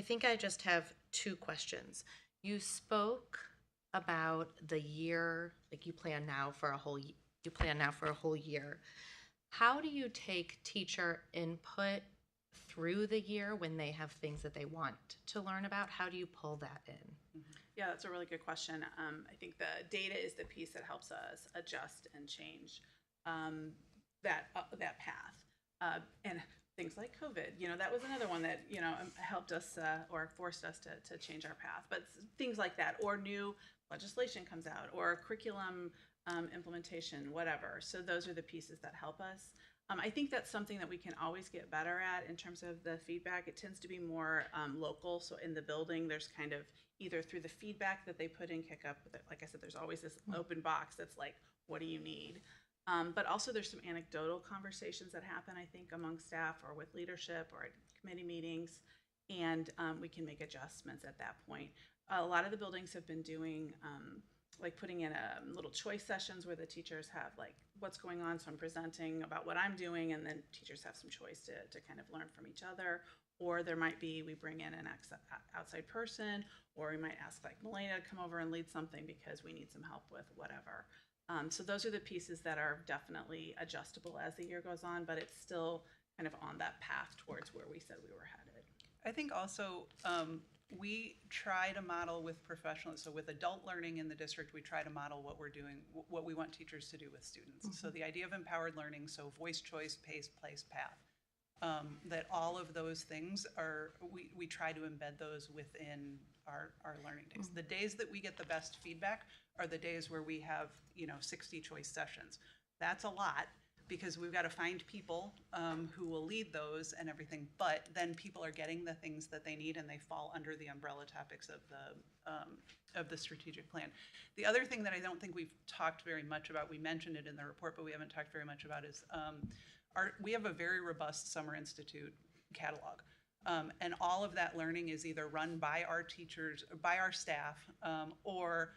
think I just have 2 questions. You spoke about the year, like you plan now for a whole year. How do you take teacher input through the year when they have things that they want to learn about? How do you pull that in? Yeah, that's a really good question. I think the data is the piece that helps us adjust and change that path. And things like COVID, that was another one that, helped us or forced us to change our path. But things like that, or new legislation comes out, or curriculum implementation, whatever. So those are the pieces that help us. I think that's something that we can always get better at in terms of the feedback. It tends to be more local. So in the building, there's kind of either through the feedback that they put in, kick up, like I said, there's always this open box that's like, what do you need? But also there's some anecdotal conversations that happen, I think, among staff or with leadership or at committee meetings, and we can make adjustments at that point. A lot of the buildings have been doing like putting in little choice sessions where the teachers have like what's going on. So I'm presenting about what I'm doing, and then teachers have some choice to kind of learn from each other. Or there might be, we bring in an outside person, or we might ask like Melena to come over and lead something because we need some help with whatever. So those are the pieces that are definitely adjustable as the year goes on, but it's still kind of on that path towards where we said we were headed. I think also we try to model with professionals. So with adult learning in the district, we try to model what we're doing, what we want teachers to do with students. Mm-hmm. So the idea of empowered learning, so voice, choice, pace, place, path, that all of those things are, we try to embed those within our learning days. Mm-hmm. The days that we get the best feedback are the days where we have, 60 choice sessions. That's a lot. because we've got to find people who will lead those and everything, but then people are getting the things that they need and they fall under the umbrella topics of the strategic plan. The other thing that I don't think we've talked very much about, we mentioned it in the report, but we haven't talked very much about is we have a very robust Summer Institute catalog. And all of that learning is either run by our teachers, by our staff, or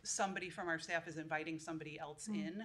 somebody from our staff is inviting somebody else in.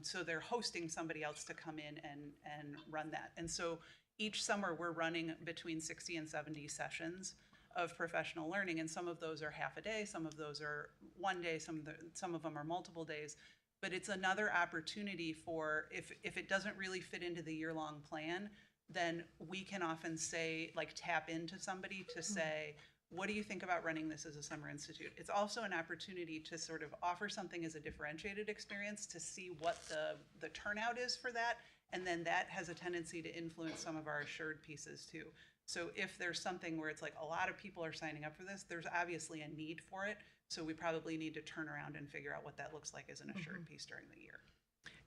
So they're hosting somebody else to come in and run that. And so each summer we're running between 60 and 70 sessions of professional learning. And some of those are half a day, some of those are one day, some of them are multiple days. But it's another opportunity for, if it doesn't really fit into the year-long plan, then we can often say, like, tap into somebody to say, what do you think about running this as a summer institute? It's also an opportunity to sort of offer something as a differentiated experience to see what the turnout is for that. And then that has a tendency to influence some of our assured pieces too. So if there's something where it's like a lot of people are signing up for this, there's obviously a need for it. So we probably need to turn around and figure out what that looks like as an assured piece during the year.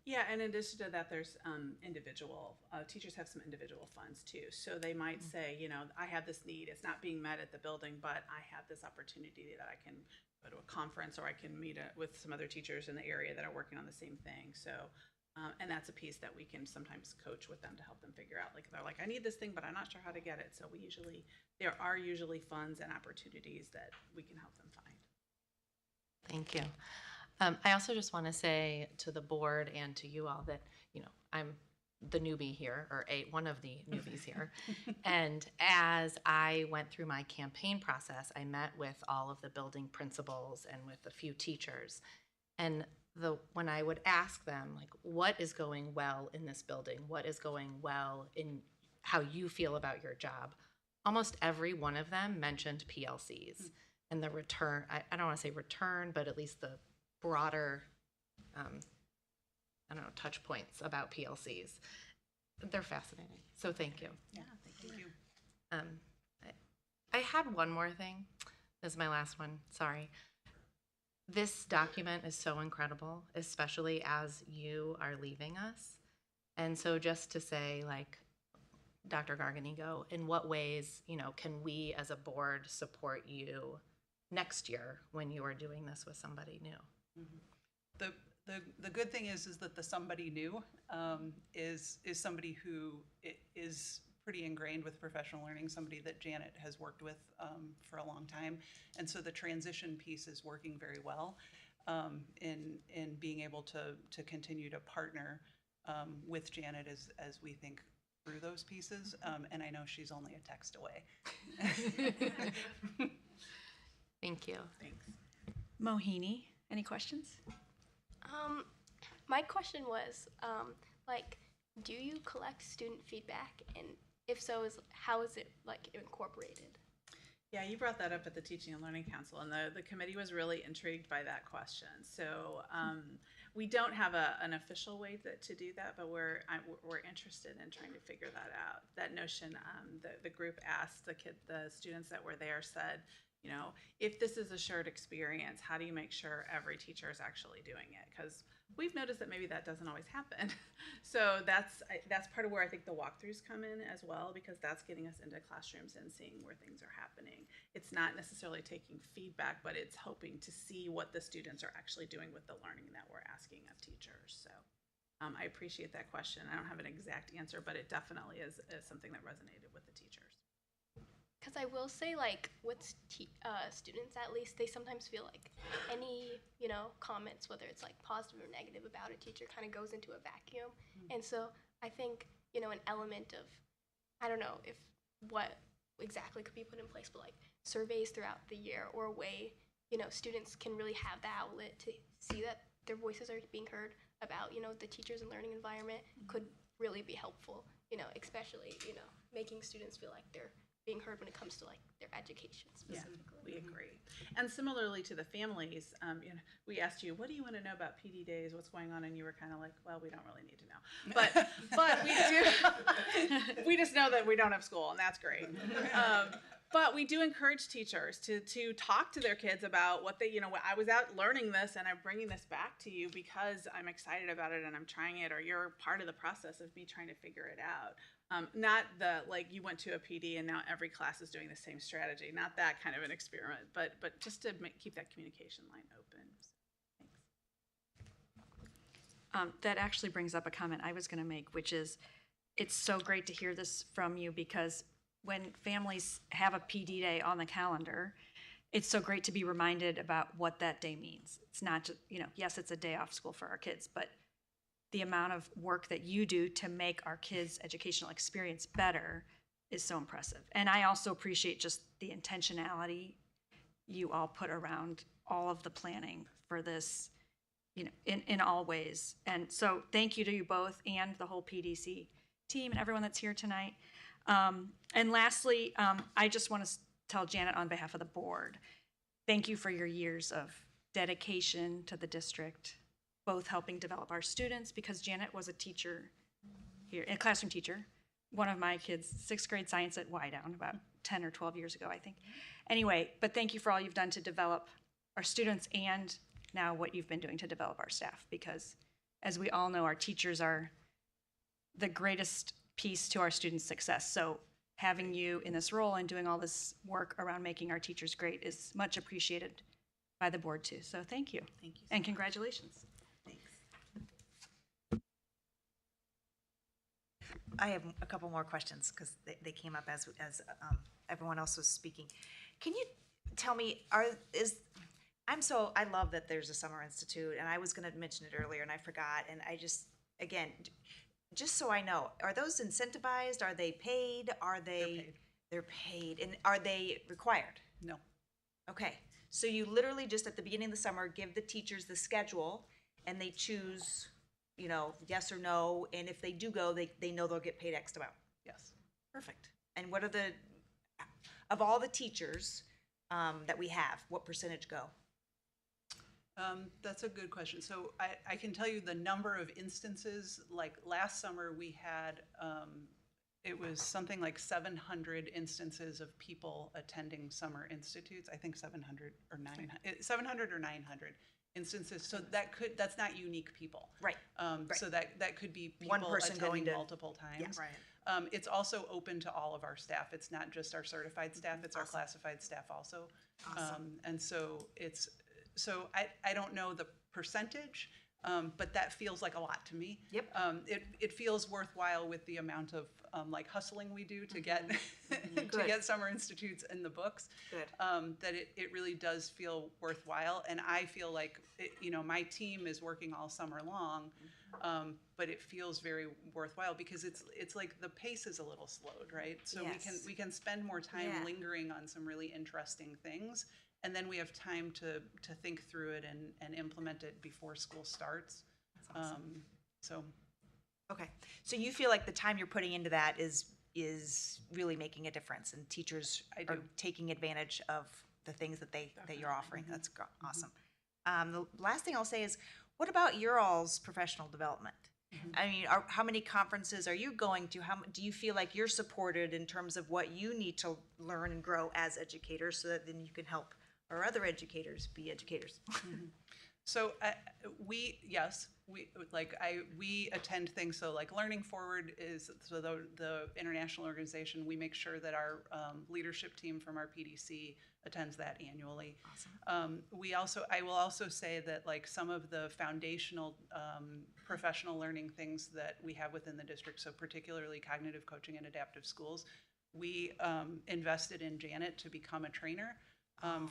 Yeah, and in addition to that, there's individual, teachers have some individual funds too. So they might say, you know, I have this need, it's not being met at the building, but I have this opportunity that I can go to a conference or I can meet with some other teachers in the area that are working on the same thing. So, and that's a piece that we can sometimes coach with them to help them figure out. Like, they're like, I need this thing, but I'm not sure how to get it. So there are usually funds and opportunities that we can help them find. Thank you. I also just want to say to the board and to you all that, you know, I'm the newbie here, or one of the newbies here. And as I went through my campaign process, I met with all of the building principals and with a few teachers. And when I would ask them, like, what is going well in this building? What is going well in how you feel about your job? Almost every one of them mentioned PLCs and the return. I don't want to say return, but at least the broader, I don't know, touch points about PLCs. They're fascinating. So thank you. Yeah, thank you. I had one more thing. This is my last one. Sorry. This document is so incredible, especially as you are leaving us. And so just to say, like, Dr. Garganigo, in what ways, you know, can we as a board support you next year when you are doing this with somebody new? The good thing is that the somebody new is somebody who is pretty ingrained with professional learning, somebody that Janet has worked with for a long time, and so the transition piece is working very well in being able to continue to partner with Janet as we think through those pieces, and I know she's only a text away. Thank you. Thanks. Mohini, any questions? My question was, like, do you collect student feedback, and if so, how is it, like, incorporated? Yeah, you brought that up at the Teaching and Learning Council, and the committee was really intrigued by that question. So we don't have an official way to do that, but we're interested in trying to figure that out. That notion, the group asked the students that were there, said, you know, if this is a shared experience, how do you make sure every teacher is actually doing it? Because we've noticed that maybe that doesn't always happen. So that's part of where I think the walkthroughs come in as well, because that's getting us into classrooms and seeing where things are happening. It's not necessarily taking feedback, but it's hoping to see what the students are actually doing with the learning that we're asking of teachers. So I appreciate that question. I don't have an exact answer, but it definitely is something that resonated with the teachers. Because I will say, like, with students at least, they sometimes feel like any, you know, comments, whether it's like positive or negative about a teacher, kind of goes into a vacuum. And so I think, you know, an element of, I don't know if what exactly could be put in place, but like surveys throughout the year, or a way, you know, students can really have the outlet to see that their voices are being heard about, you know, the teachers and learning environment could really be helpful, you know, especially, you know, making students feel like they're being heard when it comes to like their education specifically. Yeah, we agree. And similarly to the families, you know, we asked you, what do you want to know about PD days? What's going on? And you were kind of like, well, we don't really need to know. But we do. We just know that we don't have school, and that's great. But we do encourage teachers to talk to their kids about what they, I was out learning this and I'm bringing this back to you because I'm excited about it and I'm trying it, or you're part of the process of me trying to figure it out. Not the, like, you went to a PD and now every class is doing the same strategy. Not that kind of an experiment, but just to keep that communication line open. Thanks. That actually brings up a comment I was going to make, which is it's so great to hear this from you, because when families have a PD day on the calendar, it's so great to be reminded about what that day means. It's not just, yes, it's a day off school for our kids, but the amount of work that you do to make our kids' educational experience better is so impressive. And I also appreciate just the intentionality you all put around all of the planning for this, in all ways. And so thank you to you both and the whole PDC team and everyone that's here tonight. And lastly, I just want to tell Janet on behalf of the board, thank you for your years of dedication to the district, both helping develop our students, because Janet was a teacher here, a classroom teacher, one of my kids' 6th grade science at Wydown about 10 or 12 years ago, I think. Anyway, but thank you for all you've done to develop our students and now what you've been doing to develop our staff, because as we all know, our teachers are the greatest piece to our students' success. So having you in this role and doing all this work around making our teachers great is much appreciated by the board too. So thank you. Thank you. And congratulations. Thanks. I have a couple more questions because they came up as everyone else was speaking. Can you tell me, I love that there's a summer institute, and I was going to mention it earlier and I forgot, and I just, again, just so I know, are those incentivized? Are they paid? They're paid. And are they required? No. Okay. So you literally just at the beginning of the summer give the teachers the schedule and they choose, yes or no. And if they do go, they know they'll get paid X amount. Yes. Perfect. And what are of all the teachers that we have, what percentage go? That's a good question. So I can tell you the number of instances, like last summer we had, it was something like 700 instances of people attending summer institutes. I think 700 or 900 instances. So that's not unique people. Right. So that could be people One person attending going to multiple times. Yeah. Right. It's also open to all of our staff. It's not just our certified staff, it's our Awesome. classified staff also. Awesome. And so so I don't know the percentage, but that feels like a lot to me. Yep. It feels worthwhile with the amount of hustling we do to get to Good. get summer institutes in the books. Good. That it really does feel worthwhile, and I feel like my team is working all summer long, but it feels very worthwhile because it's like the pace is a little slowed, right? So Yes. we can spend more time Yeah. lingering on some really interesting things. And then we have time to think through it and implement it before school starts. That's awesome. So, Okay. So you feel like the time you're putting into that is really making a difference, and teachers I are do. taking advantage of the things that you're offering. That's awesome. The last thing I'll say is, what about your all's professional development? I mean, how many conferences are you going to? How do you feel like you're supported in terms of what you need to learn and grow as educators, so that then you can help our other educators be educators? So we attend things. So like Learning Forward is the international organization. We make sure that our leadership team from our PDC attends that annually. Awesome. I will also say that like some of the foundational professional learning things that we have within the district, so particularly cognitive coaching and adaptive schools, we invested in Janet to become a trainer.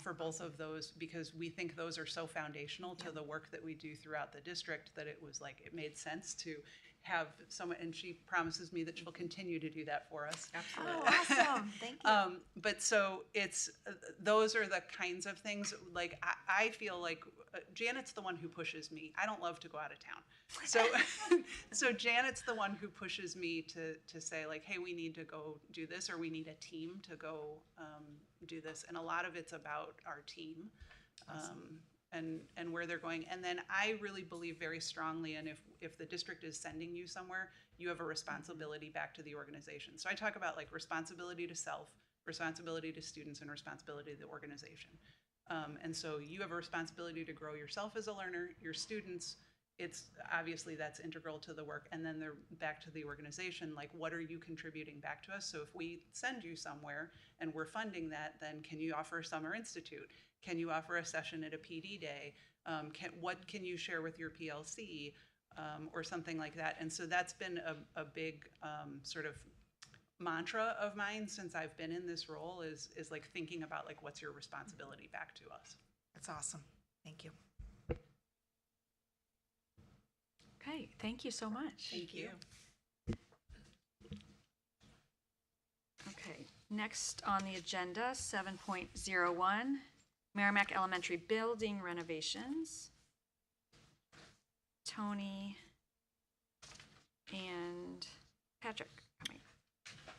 For both of those, because we think those are so foundational to the work that we do throughout the district that it was like it made sense to have someone, and she promises me that she'll continue to do that for us. Absolutely. Oh, awesome. Thank you. But so it's those are the kinds of things. Like I feel like Janet's the one who pushes me. I don't love to go out of town, so Janet's the one who pushes me to say like, hey, we need to go do this, or we need a team to go do this, and a lot of it's about our team. And where they're going. And then I really believe very strongly in if the district is sending you somewhere, you have a responsibility back to the organization. So I talk about like responsibility to self, responsibility to students, and responsibility to the organization. And so you have a responsibility to grow yourself as a learner, your students, it's obviously that's integral to the work. And then they're back to the organization, like what are you contributing back to us? So if we send you somewhere and we're funding that, then can you offer a summer institute? Can you offer a session at a PD day? What can you share with your PLC or something like that? And so that's been a big sort of mantra of mine since I've been in this role is like thinking about like what's your responsibility back to us. That's awesome. Thank you. Okay, thank you so much. Thank you. Okay, next on the agenda, 7.01, Merrimack Elementary Building renovations. Tony and Patrick coming.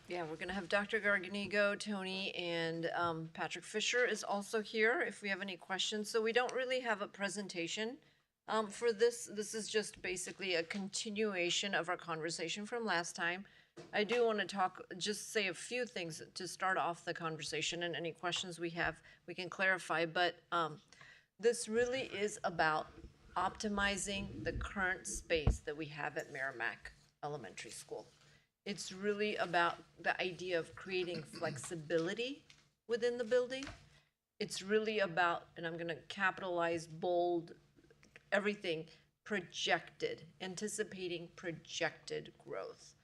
Yeah, we're gonna have Dr. Garganigo, Tony, and Patrick Fisher is also here if we have any questions. So we don't really have a presentation for this. This is just basically a continuation of our conversation from last time. I do want to just say a few things to start off the conversation, and any questions we have, we can clarify. But this really is about optimizing the current space that we have at Merrimack Elementary School. It's really about the idea of creating flexibility within the building. It's really about, and I'm gonna capitalize, bold, everything, projected, anticipating projected growth.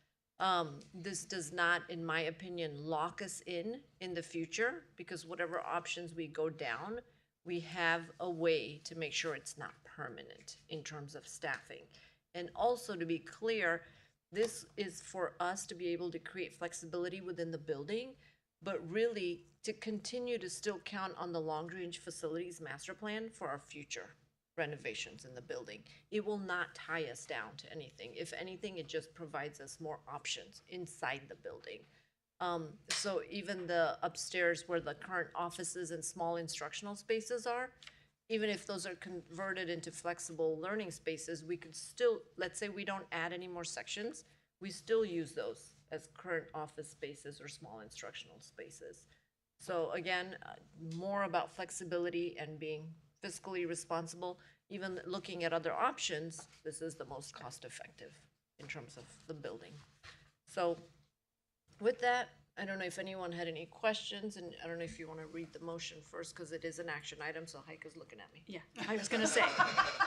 This does not, in my opinion, lock us in the future, because whatever options we go down, we have a way to make sure it's not permanent in terms of staffing. And also, to be clear, this is for us to be able to create flexibility within the building, but really to continue to still count on the long-range facilities master plan for our future renovations in the building. It will not tie us down to anything. If anything, it just provides us more options inside the building. So even the upstairs where the current offices and small instructional spaces are, even if those are converted into flexible learning spaces, we could still, let's say we don't add any more sections, we still use those as current office spaces or small instructional spaces. So again, more about flexibility and being fiscally responsible. Even looking at other options, this is the most cost effective in terms of the building. So with that, I don't know if anyone had any questions, and I don't know if you want to read the motion first, because it is an action item, so Heike's looking at me. Yeah, I was gonna say,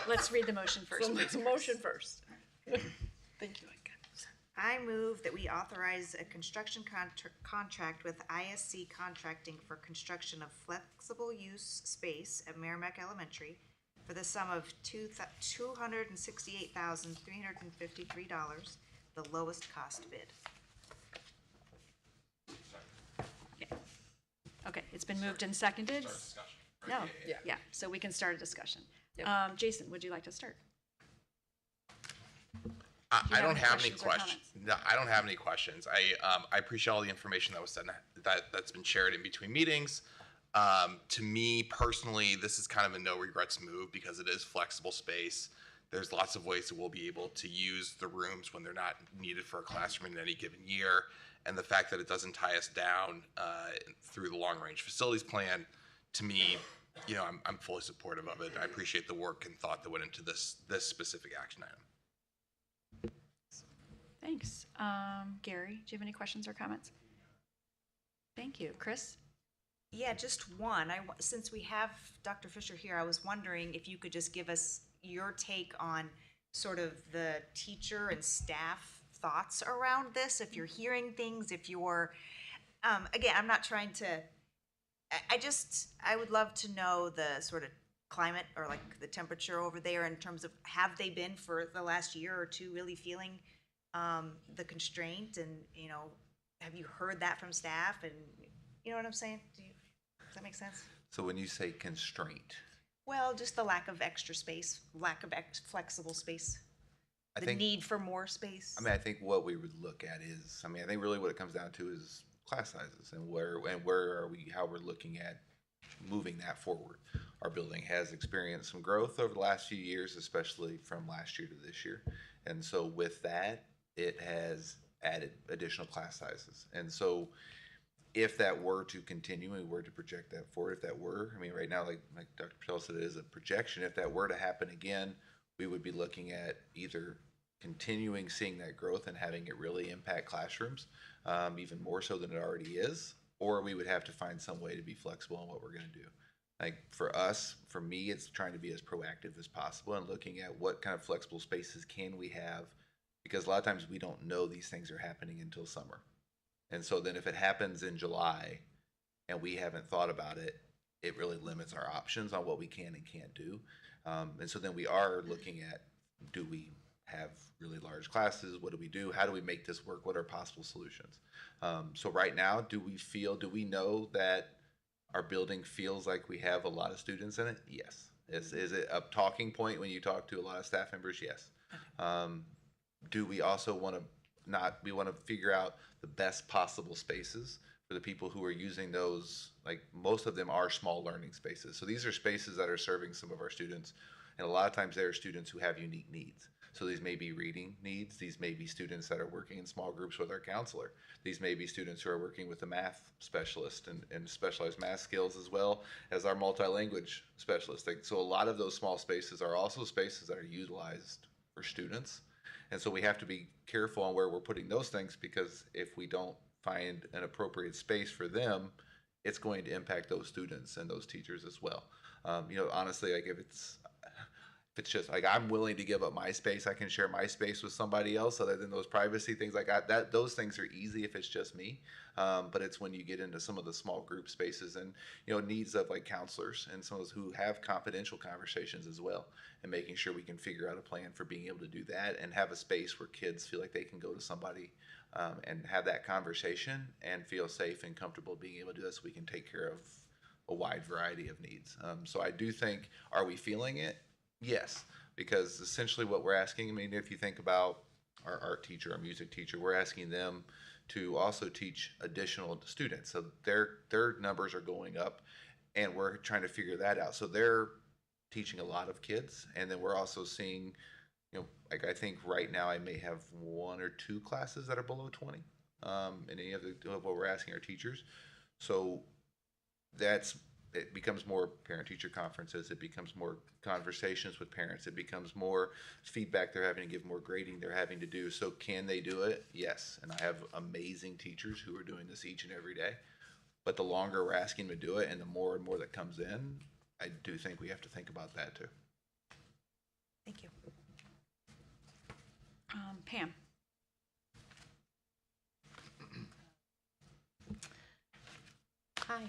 let's read the motion first. So please, the Chris. motion first. Thank you, Heike. I move that we authorize a construction contract with ISC Contracting for construction of flexible use space at Merrimack Elementary for the sum of $268,353, the lowest cost bid. Okay, it's been moved and seconded. No, yeah, so we can start a discussion. Yep. Jason, would you like to start? I don't have any questions or questions. No, I don't have any questions. I appreciate all the information that was said, that's been shared in between meetings. To me personally, this is kind of a no regrets move because it is flexible space. There's lots of ways that we'll be able to use the rooms when they're not needed for a classroom in any given year. And the fact that it doesn't tie us down through the long range facilities plan, to me, you know, I'm fully supportive of it. I appreciate the work and thought that went into this specific action item. Thanks. Gary, do you have any questions or comments? Thank you. Chris? Yeah, just one. Since we have Dr. Fisher here, I was wondering if you could just give us your take on sort of the teacher and staff thoughts around this. If you're hearing things, if you're, again, I'm not trying to, I would love to know the sort of climate or like the temperature over there in terms of, have they been for the last year or two really feeling the constraint, and, you know, have you heard that from staff, and you know what I'm saying? Does that make sense? So when you say constraint, Well, just the lack of extra space, lack of flexible space, I the think, need for more space. I mean, I think what we would look at is, I mean, I think really what it comes down to is class sizes and where are we, how we're looking at moving that forward. Our building has experienced some growth over the last few years, especially from last year to this year. And so with that, it has added additional class sizes. And so if that were to continue and we were to project that forward, if that were, I mean, right now, like Dr. Patel said, it is a projection. If that were to happen again, we would be looking at either continuing seeing that growth and having it really impact classrooms, even more so than it already is, or we would have to find some way to be flexible in what we're going to do. Like for us, for me, it's trying to be as proactive as possible and looking at what kind of flexible spaces can we have, because a lot of times we don't know these things are happening until summer. And so then if it happens in July and we haven't thought about it, it really limits our options on what we can and can't do. And so then we are looking at, do we have really large classes? What do we do? How do we make this work? What are possible solutions? So right now, do we know that our building feels like we have a lot of students in it? Yes. Is it a talking point when you talk to a lot of staff members? Yes. Do we also want to figure out the best possible spaces for the people who are using those? Like most of them are small learning spaces. So these are spaces that are serving some of our students. And a lot of times they are students who have unique needs. So these may be reading needs. These may be students that are working in small groups with our counselor. These may be students who are working with a math specialist and specialized math skills, as well as our multi-language specialist. So a lot of those small spaces are also spaces that are utilized for students. And so we have to be careful on where we're putting those things, because if we don't find an appropriate space for them, it's going to impact those students and those teachers as well. Honestly, like if it's just like I'm willing to give up my space, I can share my space with somebody else other than those privacy things like that. Those things are easy if it's just me. But it's when you get into some of the small group spaces and, needs of like counselors and some of those who have confidential conversations as well, and making sure we can figure out a plan for being able to do that and have a space where kids feel like they can go to somebody and have that conversation and feel safe and comfortable being able to do this, so we can take care of a wide variety of needs. So I do think, are we feeling it? Yes, because essentially what we're asking, I mean, if you think about our art teacher, our music teacher, we're asking them to also teach additional students. So their numbers are going up, and we're trying to figure that out. So they're teaching a lot of kids, and then we're also seeing, like I think right now I may have 1 or 2 classes that are below 20 in any of what we're asking our teachers. So it becomes more parent-teacher conferences. It becomes more conversations with parents. It becomes more feedback they're having to give, more grading they're having to do. So can they do it? Yes. And I have amazing teachers who are doing this each and every day. But the longer we're asking them to do it and the more and more that comes in, I do think we have to think about that too. Thank you. Pam. Hi.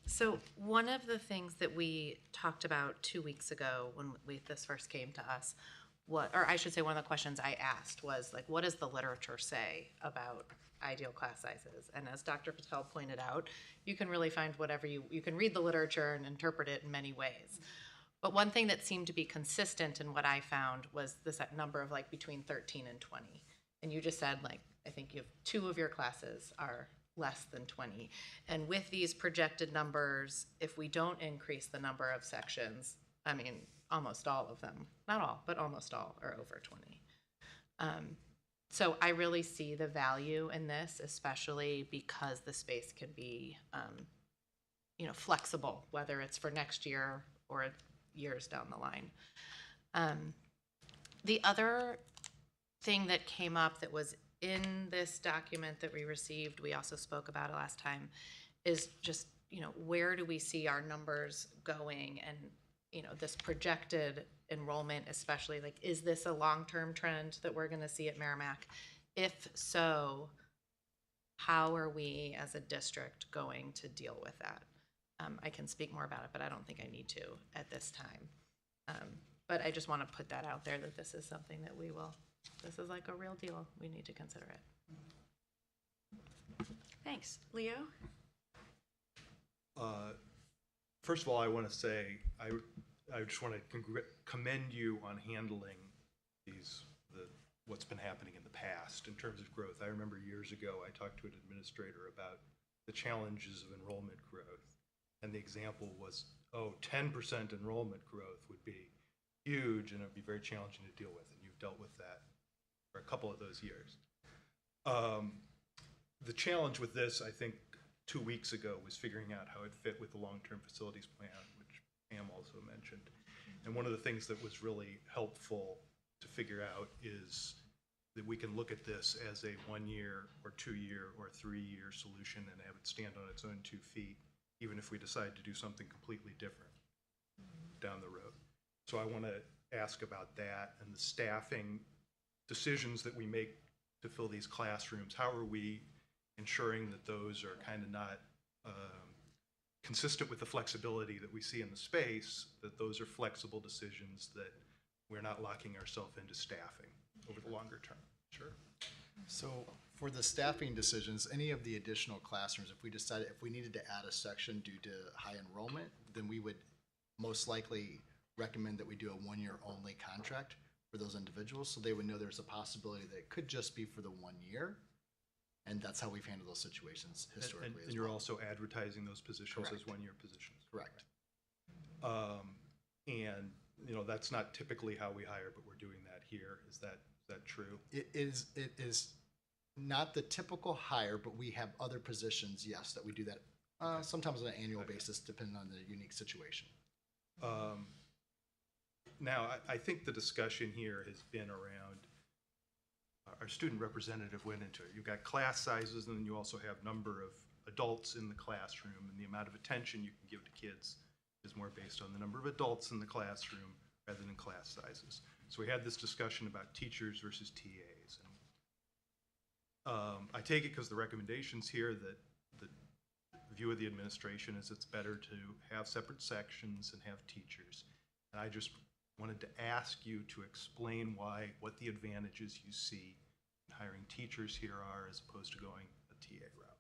So one of the things that we talked about 2 weeks ago when this first came to us, or I should say one of the questions I asked was like, what does the literature say about ideal class sizes? And as Dr. Patel pointed out, you can really find whatever you can read the literature and interpret it in many ways. But one thing that seemed to be consistent in what I found was this number of like between 13 and 20. And you just said like, I think you have 2 of your classes are less than 20. And with these projected numbers, if we don't increase the number of sections, I mean, almost all of them, not all, but almost all are over 20. So I really see the value in this, especially because the space can be, flexible, whether it's for next year or years down the line. The other thing that came up that was in this document that we received, we also spoke about it last time, is just, where do we see our numbers going? And, this projected enrollment, especially, like, is this a long-term trend that we're going to see at Merrimack? If so, how are we as a district going to deal with that? I can speak more about it, but I don't think I need to at this time. But I just want to put that out there, that this is something that this is like a real deal. We need to consider it. Thanks. Leo? First of all, I want to say I just want to commend you on handling what's been happening in the past in terms of growth. I remember years ago I talked to an administrator about the challenges of enrollment growth, and the example was, 10% enrollment growth would be huge and it would be very challenging to deal with, and you've dealt with that for a couple of those years. The challenge with this, I think, 2 weeks ago was figuring out how it fit with the long-term facilities plan, which Pam also mentioned. And one of the things that was really helpful to figure out is that we can look at this as a 1 year or 2 year or 3 year solution and have it stand on its own 2 feet, even if we decide to do something completely different down the road. So I want to ask about that and the staffing decisions that we make to fill these classrooms. How are we ensuring that those are kind of not consistent with the flexibility that we see in the space, that those are flexible decisions, that we're not locking ourselves into staffing over the longer term? Sure. So for the staffing decisions, any of the additional classrooms, if we decided, if we needed to add a section due to high enrollment, then we would most likely recommend that we do a 1 year only contract for those individuals. So they would know there's a possibility that it could just be for the 1 year. And that's how we've handled those situations historically And as you're well. also advertising those positions as Correct. 1 year positions? Correct. And, you know, that's not typically how we hire, but we're doing that here. Is that true? It is not the typical hire, but we have other positions, yes, that we do that sometimes on an annual basis, depending on the unique situation. Now, I think the discussion here has been around, our student representative went into it. You've got class sizes, and then you also have number of adults in the classroom, and the amount of attention you can give to kids is more based on the number of adults in the classroom rather than class sizes. So we had this discussion about teachers versus TAs. And I take it because the recommendations here that the view of the administration is it's better to have separate sections and have teachers. And I just wanted to ask you to explain what the advantages you see in hiring teachers here are as opposed to going a TA route.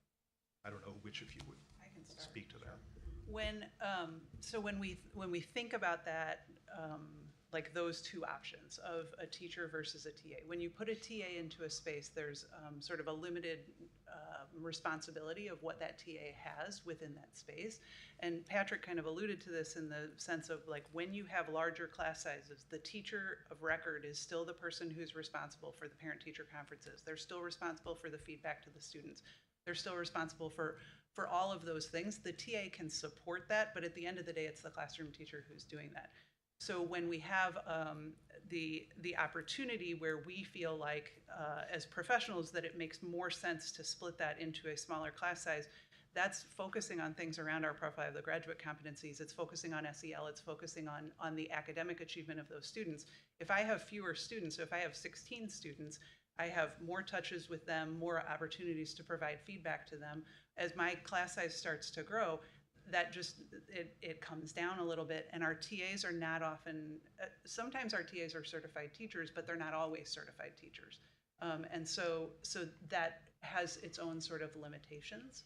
I don't know which of you would speak to that. When when we think about that, like those two options of a teacher versus a TA, when you put a TA into a space, there's sort of a limited responsibility of what that TA has within that space. And Patrick kind of alluded to this in the sense of like when you have larger class sizes, the teacher of record is still the person who's responsible for the parent-teacher conferences. They're still responsible for the feedback to the students. They're still responsible for all of those things. The TA can support that, but at the end of the day, it's the classroom teacher who's doing that. So when we have the opportunity where we feel like as professionals that it makes more sense to split that into a smaller class size, that's focusing on things around our profile of the graduate competencies. It's focusing on SEL. It's focusing on the academic achievement of those students. If I have fewer students, so if I have 16 students, I have more touches with them, more opportunities to provide feedback to them. As my class size starts to grow, that just, it comes down a little bit, and our TAs are not often, sometimes our TAs are certified teachers, but they're not always certified teachers. And so that has its own sort of limitations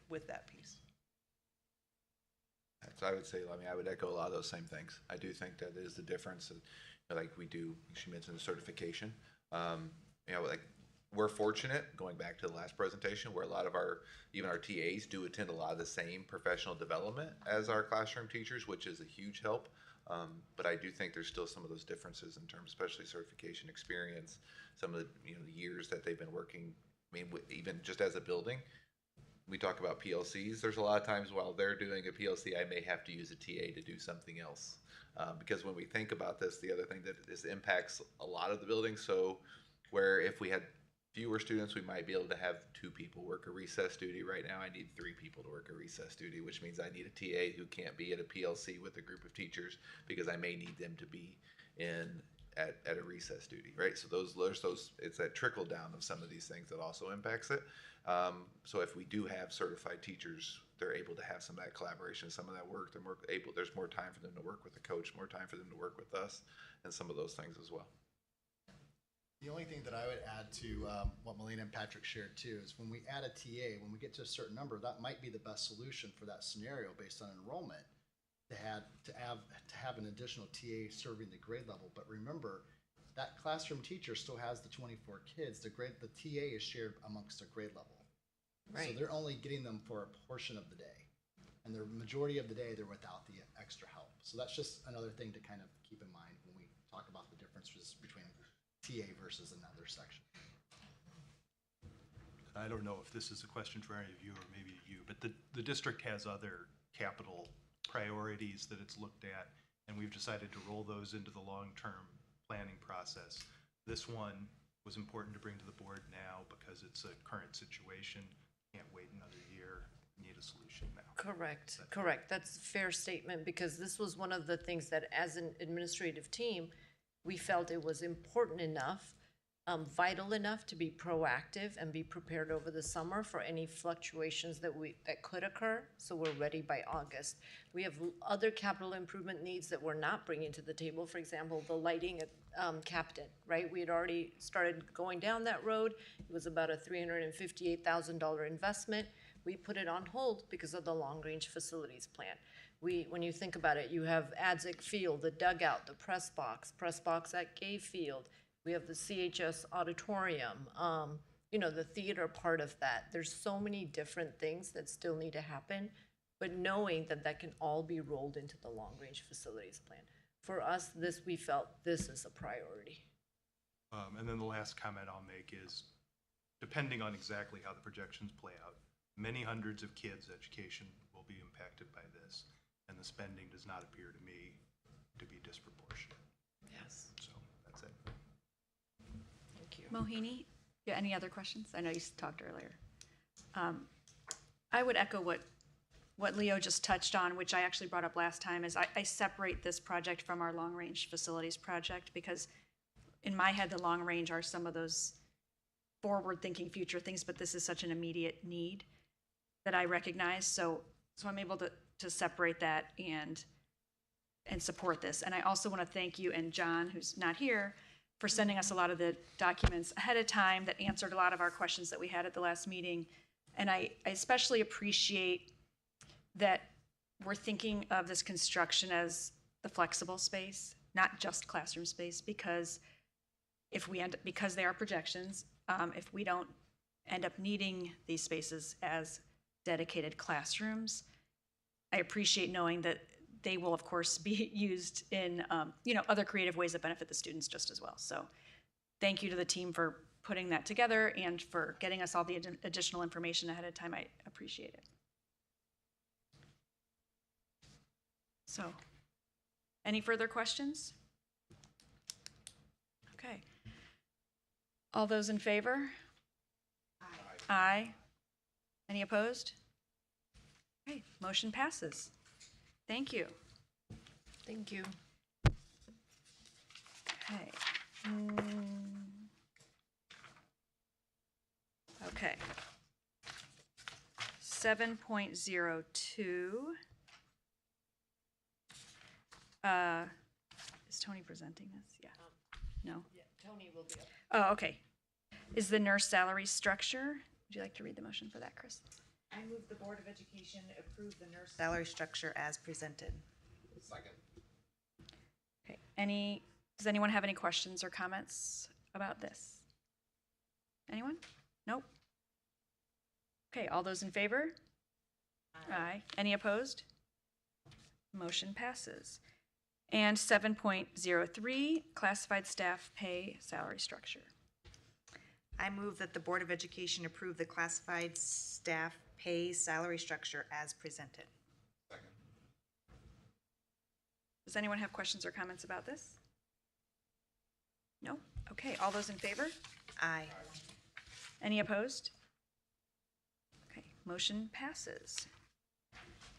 with that piece. So I would say, I mean, I would echo a lot of those same things. I do think that is the difference. Like we do, she mentioned the certification. You know, like we're fortunate, going back to the last presentation, where a lot of even our TAs do attend a lot of the same professional development as our classroom teachers, which is a huge help. But I do think there's still some of those differences in terms, especially certification experience, some of the years that they've been working. I mean, even just as a building, we talk about PLCs. There's a lot of times while they're doing a PLC, I may have to use a TA to do something else. Because when we think about this, the other thing that this impacts a lot of the buildings. So where if we had fewer students, we might be able to have 2 people work a recess duty. Right now, I need 3 people to work a recess duty, which means I need a TA who can't be at a PLC with a group of teachers because I may need them to be at a recess duty, right? So it's that trickle down of some of these things that also impacts it. So if we do have certified teachers, they're able to have some of that collaboration, some of that work. There's more time for them to work with the coach, more time for them to work with us, and some of those things as well. The only thing that I would add to what Melina and Patrick shared too is when we add a TA, when we get to a certain number, that might be the best solution for that scenario based on enrollment to have an additional TA serving the grade level. But remember, that classroom teacher still has the 24 kids. The TA is shared amongst a grade level. Right. So they're only getting them for a portion of the day. And the majority of the day, they're without the extra help. So that's just another thing to kind of keep in mind when we talk about the differences between TA versus another section. I don't know if this is a question for any of you or maybe you, but the district has other capital priorities that it's looked at, and we've decided to roll those into the long-term planning process. This one was important to bring to the board now because it's a current situation. Can't wait another year. Need a solution now. Correct, correct. That's a fair statement, because this was one of the things that as an administrative team, we felt it was important enough, vital enough to be proactive and be prepared over the summer for any fluctuations that could occur, so we're ready by August. We have other capital improvement needs that we're not bringing to the table. For example, the lighting at Captain, right? We had already started going down that road. It was about a $358,000 investment. We put it on hold because of the long-range facilities plan. When you think about it, you have Adzik Field, the dugout, the press box at Gay Field. We have the CHS auditorium, the theater part of that. There's so many different things that still need to happen, but knowing that that can all be rolled into the long-range facilities plan. For us, we felt this is a priority. And then the last comment I'll make is, depending on exactly how the projections play out, many hundreds of kids' education will be impacted by this, and the spending does not appear to me to be disproportionate. Yes. So that's it. Thank you. Mohini, yeah, any other questions? I know you talked earlier. I would echo what Leo just touched on, which I actually brought up last time, is I separate this project from our long-range facilities project, because in my head, the long range are some of those forward-thinking future things, but this is such an immediate need that I recognize. So I'm able to separate that and support this. And I also want to thank you and John, who's not here, for sending us a lot of the documents ahead of time that answered a lot of our questions that we had at the last meeting. And I especially appreciate that we're thinking of this construction as the flexible space, not just classroom space, because because they are projections, if we don't end up needing these spaces as dedicated classrooms, I appreciate knowing that they will, of course, be used in other creative ways that benefit the students just as well. So thank you to the team for putting that together and for getting us all the additional information ahead of time. I appreciate it. So, any further questions? Okay. All those in favor? Aye. Aye. Any opposed? Okay, motion passes. Thank you. Thank you. Okay. Okay. 7.02. Is Tony presenting this? Yeah. No? Yeah, Tony will be up. Oh, okay. Is the nurse salary structure? Would you like to read the motion for that, Chris? I move the Board of Education approve the nurse salary structure as presented. Second. Okay. Does anyone have any questions or comments about this? Anyone? Nope. Okay, all those in favor? Aye. Any opposed? Motion passes. And 7.03, classified staff pay salary structure. I move that the Board of Education approve the classified staff pay salary structure as presented. Second. Does anyone have questions or comments about this? No? Okay, all those in favor? Aye. Any opposed? Okay, motion passes.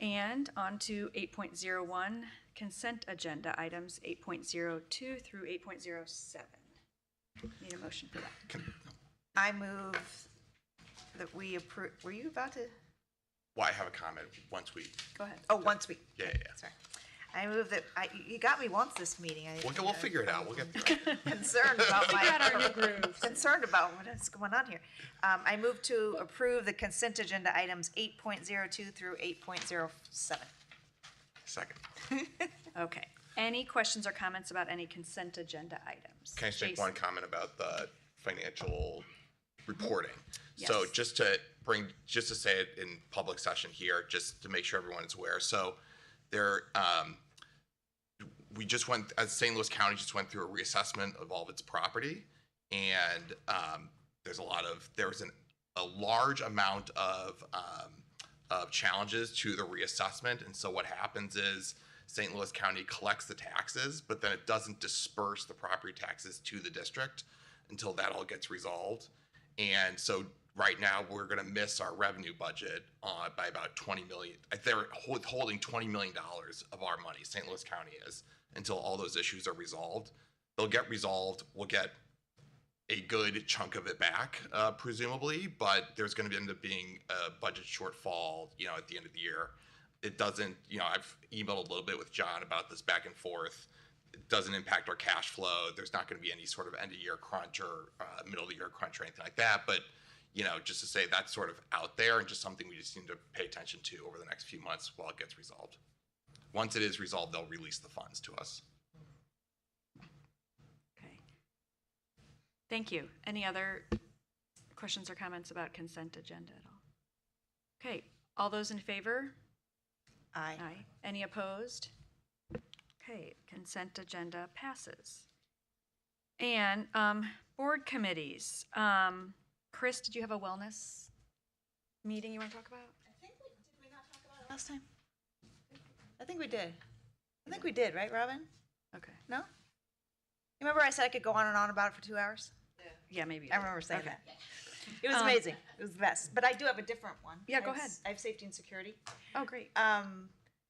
And on to 8.01, consent agenda items 8.02 through 8.07. Need a motion for that. I move that we approve, were you about to? Well, I have a comment once we. Go ahead. Oh, once we. Yeah. Sorry. I move that, you got me once this meeting. We'll figure it out. We'll get through it. Concerned about We got our new groove. concerned about what is going on here. I move to approve the consent agenda items 8.02 through 8.07. Second. Okay. Any questions or comments about any consent agenda items? Can I just make Jason? one comment about the financial reporting? So Yes. just to say it in public session here, just to make sure everyone is aware. So there, we just went, as St. Louis County just went through a reassessment of all of its property. And there was an a large amount of challenges to the reassessment. And so what happens is St. Louis County collects the taxes, but then it doesn't disperse the property taxes to the district until that all gets resolved. And so right now we're going to miss our revenue budget by about 20 million. They're withholding $20 million of our money, St. Louis County is, until all those issues are resolved. They'll get resolved. We'll get a good chunk of it back, presumably, but there's going to end up being a budget shortfall, at the end of the year. It doesn't, I've emailed a little bit with John about this back and forth. It doesn't impact our cash flow. There's not going to be any sort of end of year crunch or middle of the year crunch or anything like that. But, just to say that's sort of out there and just something we just need to pay attention to over the next few months while it gets resolved. Once it is resolved, they'll release the funds to us. Okay. Thank you. Any other questions or comments about consent agenda at all? Okay, all those in favor? Aye. Aye. Any opposed? Okay, consent agenda passes. And board committees. Chris, did you have a wellness meeting you want to talk about? Did we not talk about it last time? I think we did. I think we did, right, Robin? Okay. No? You remember I said I could go on and on about it for 2 hours? Yeah, maybe. I remember saying Okay. that. It was amazing. It was the best. But I do have a different one. Yeah, go ahead. I have safety and security. Oh, great.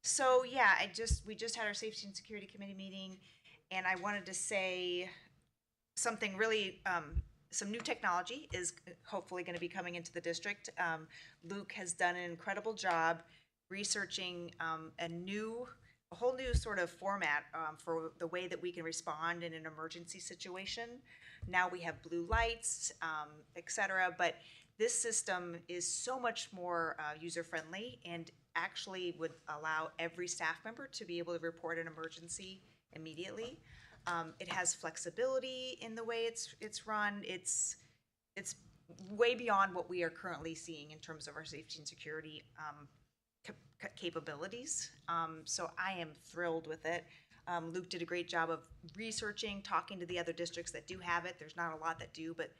So yeah, we just had our safety and security committee meeting, and I wanted to say something really. Some new technology is hopefully going to be coming into the district. Luke has done an incredible job researching a whole new sort of format for the way that we can respond in an emergency situation. Now we have blue lights, et cetera, but this system is so much more user-friendly and actually would allow every staff member to be able to report an emergency immediately. It has flexibility in the way it's run. It's way beyond what we are currently seeing in terms of our safety and security capabilities. So I am thrilled with it. Luke did a great job of researching, talking to the other districts that do have it. There's not a lot that do, but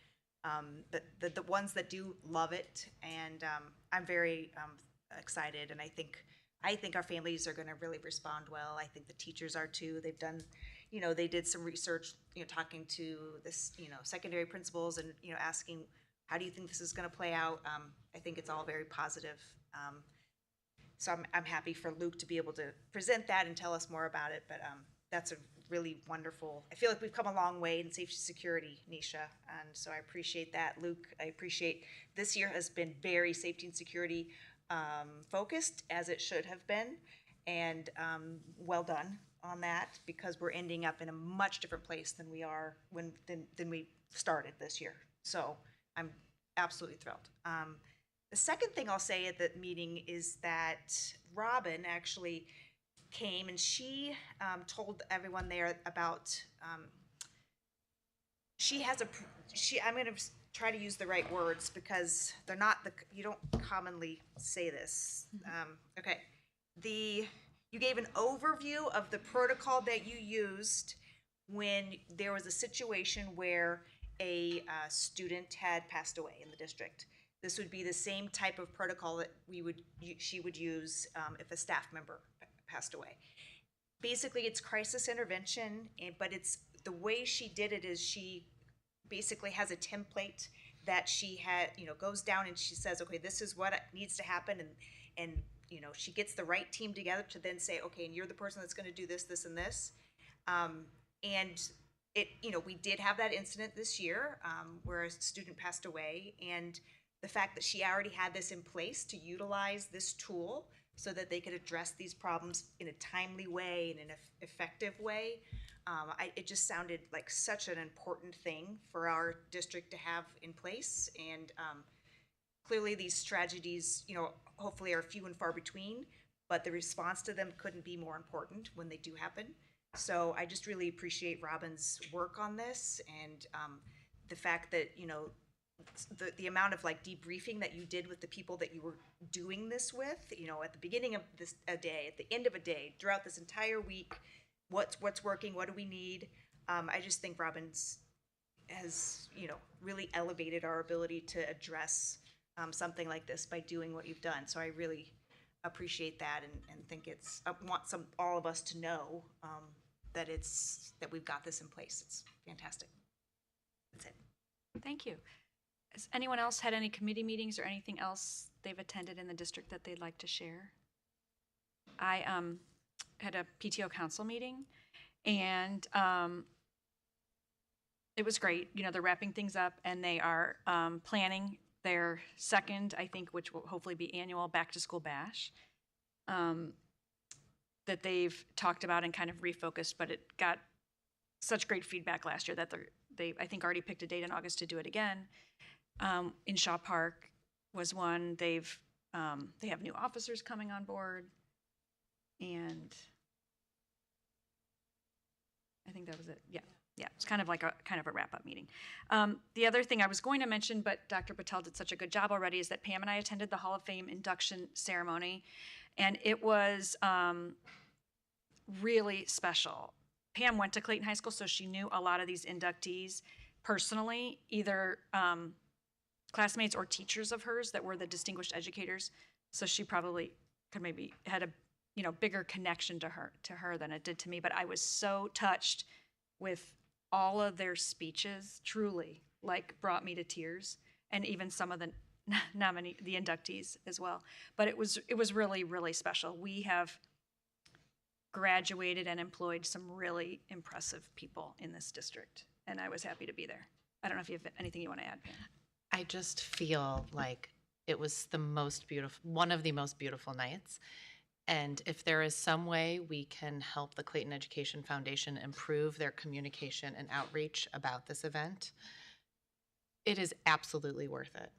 the ones that do love it, and I'm very excited. And I think our families are going to really respond well. I think the teachers are too. They've done, they did some research, talking to this, secondary principals and asking, how do you think this is going to play out? I think it's all very positive. So I'm happy for Luke to be able to present that and tell us more about it. But that's a really wonderful. I feel like we've come a long way in safety security, Nisha, and so I appreciate that, Luke. I appreciate this year has been very safety and security focused, as it should have been, and well done on that, because we're ending up in a much different place than we are than we started this year. So I'm absolutely thrilled. The second thing I'll say at the meeting is that Robin actually came and she told everyone there about I'm going to try to use the right words because they're not you don't commonly say this. Okay. You gave an overview of the protocol that you used when there was a situation where a student had passed away in the district. This would be the same type of protocol that she would use if a staff member passed away. Basically, it's crisis intervention, but it's the way she did it is she basically has a template that she had, goes down and she says, okay, this is what needs to happen, and she gets the right team together to then say, okay, and you're the person that's going to do this, this, and this, and it, we did have that incident this year where a student passed away, and the fact that she already had this in place to utilize this tool so that they could address these problems in a timely way and in an effective way. It just sounded like such an important thing for our district to have in place. And clearly these tragedies, hopefully are few and far between, but the response to them couldn't be more important when they do happen. So I just really appreciate Robin's work on this, and the fact that, the amount of debriefing that you did with the people that you were doing this with, at the beginning of a day, at the end of a day, throughout this entire week, what's working, what do we need? I just think Robin's has, really elevated our ability to address something like this by doing what you've done. So I really appreciate that and think I want all of us to know that we've got this in place. It's fantastic. That's it. Thank you. Has anyone else had any committee meetings or anything else they've attended in the district that they'd like to share? I had a PTO council meeting, and it was great. You know, they're wrapping things up, and they are planning their second, I think, which will hopefully be annual back to school bash that they've talked about and kind of refocused, but it got such great feedback last year that they I think already picked a date in August to do it again. In Shaw Park was one. They have new officers coming on board, and I think that was it. Yeah, it's kind of like a wrap-up meeting. The other thing I was going to mention, but Dr. Patel did such a good job already, is that Pam and I attended the Hall of Fame induction ceremony, and it was really special. Pam went to Clayton High School, so she knew a lot of these inductees personally, either classmates or teachers of hers that were the distinguished educators. So she probably could maybe had a bigger connection to her than it did to me. But I was so touched with all of their speeches, truly, like brought me to tears, and even some of the the inductees as well. But it was really, really special. We have graduated and employed some really impressive people in this district, and I was happy to be there. I don't know if you have anything you want to add, Pam. I just feel like it was one of the most beautiful nights. And if there is some way we can help the Clayton Education Foundation improve their communication and outreach about this event, it is absolutely worth it.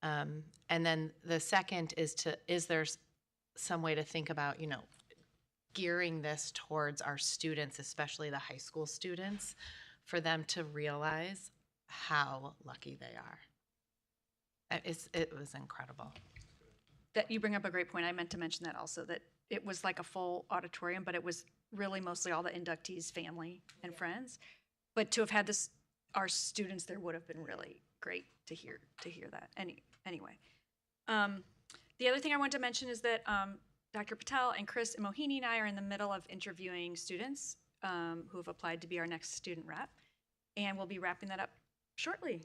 And then the second is there some way to think about, gearing this towards our students, especially the high school students, for them to realize how lucky they are. It was incredible. That you bring up a great point. I meant to mention that also, that it was like a full auditorium, but it was really mostly all the inductees' family and friends. But to have had our students there would have been really great to hear that. Anyway, the other thing I want to mention is that Dr. Patel and Chris and Mohini and I are in the middle of interviewing students who have applied to be our next student rep, and we'll be wrapping that up shortly.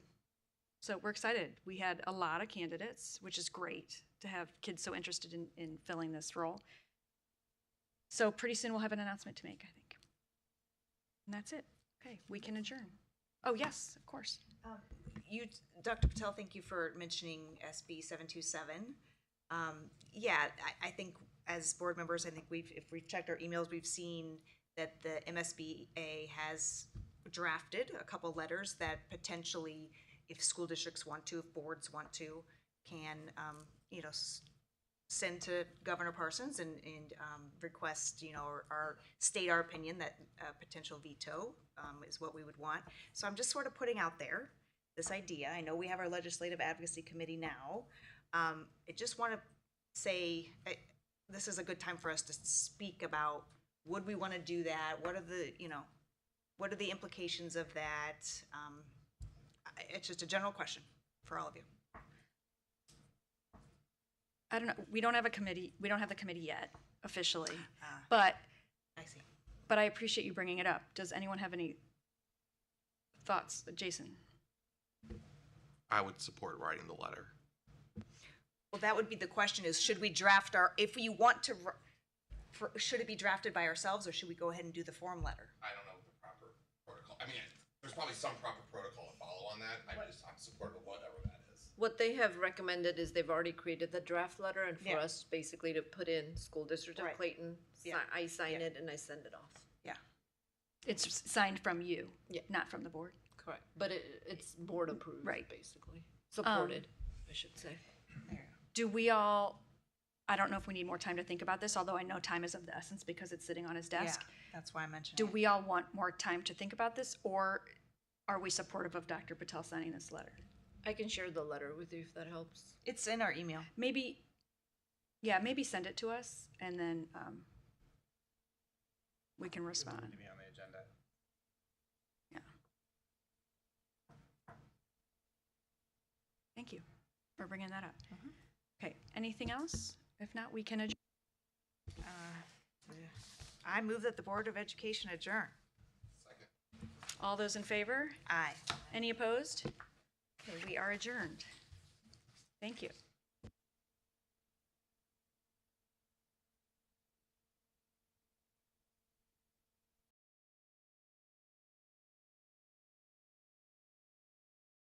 So we're excited. We had a lot of candidates, which is great to have kids so interested in filling this role. So pretty soon we'll have an announcement to make, I think. And that's it. Okay, we can adjourn. Oh, yes, of course. Dr. Patel, thank you for mentioning SB 727. I think as board members, I think if we've checked our emails, we've seen that the MSBA has drafted a couple letters that potentially, if school districts want to, if boards want to, can send to Governor Parsons and request, or state our opinion that potential veto is what we would want. So I'm just sort of putting out there this idea. I know we have our legislative advocacy committee now. I just want to say this is a good time for us to speak about, would we want to do that? What are the implications of that? It's just a general question for all of you. I don't know. We don't have a committee. We don't have the committee yet officially, but I see. But I appreciate you bringing it up. Does anyone have any thoughts? Jason? I would support writing the letter. Well, that would be the question: is should we draft if we want to? Should it be drafted by ourselves, or should we go ahead and do the form letter? I don't know the proper protocol. I mean, there's probably some proper protocol to follow on that. I'm supportive of whatever that is. What they have recommended is they've already created the draft letter, and for us basically to put in School District of Clayton, I sign it and I send it off. Yeah. It's signed from you, not from the board. Correct. But it's board approved, Right. basically. Supported, I should say. Do we all, I don't know if we need more time to think about this, although I know time is of the essence because it's sitting on his desk. Yeah, that's why I mentioned Do it. we all want more time to think about this, or are we supportive of Dr. Patel signing this letter? I can share the letter with you if that helps. It's in our email. Maybe send it to us, and then we can respond. To be on the agenda. Yeah. Thank you. for bringing that up. Okay, anything else? If not, we can adjourn. I move that the Board of Education adjourn. All those in favor? Aye. Any opposed? Okay, we are adjourned. Thank you.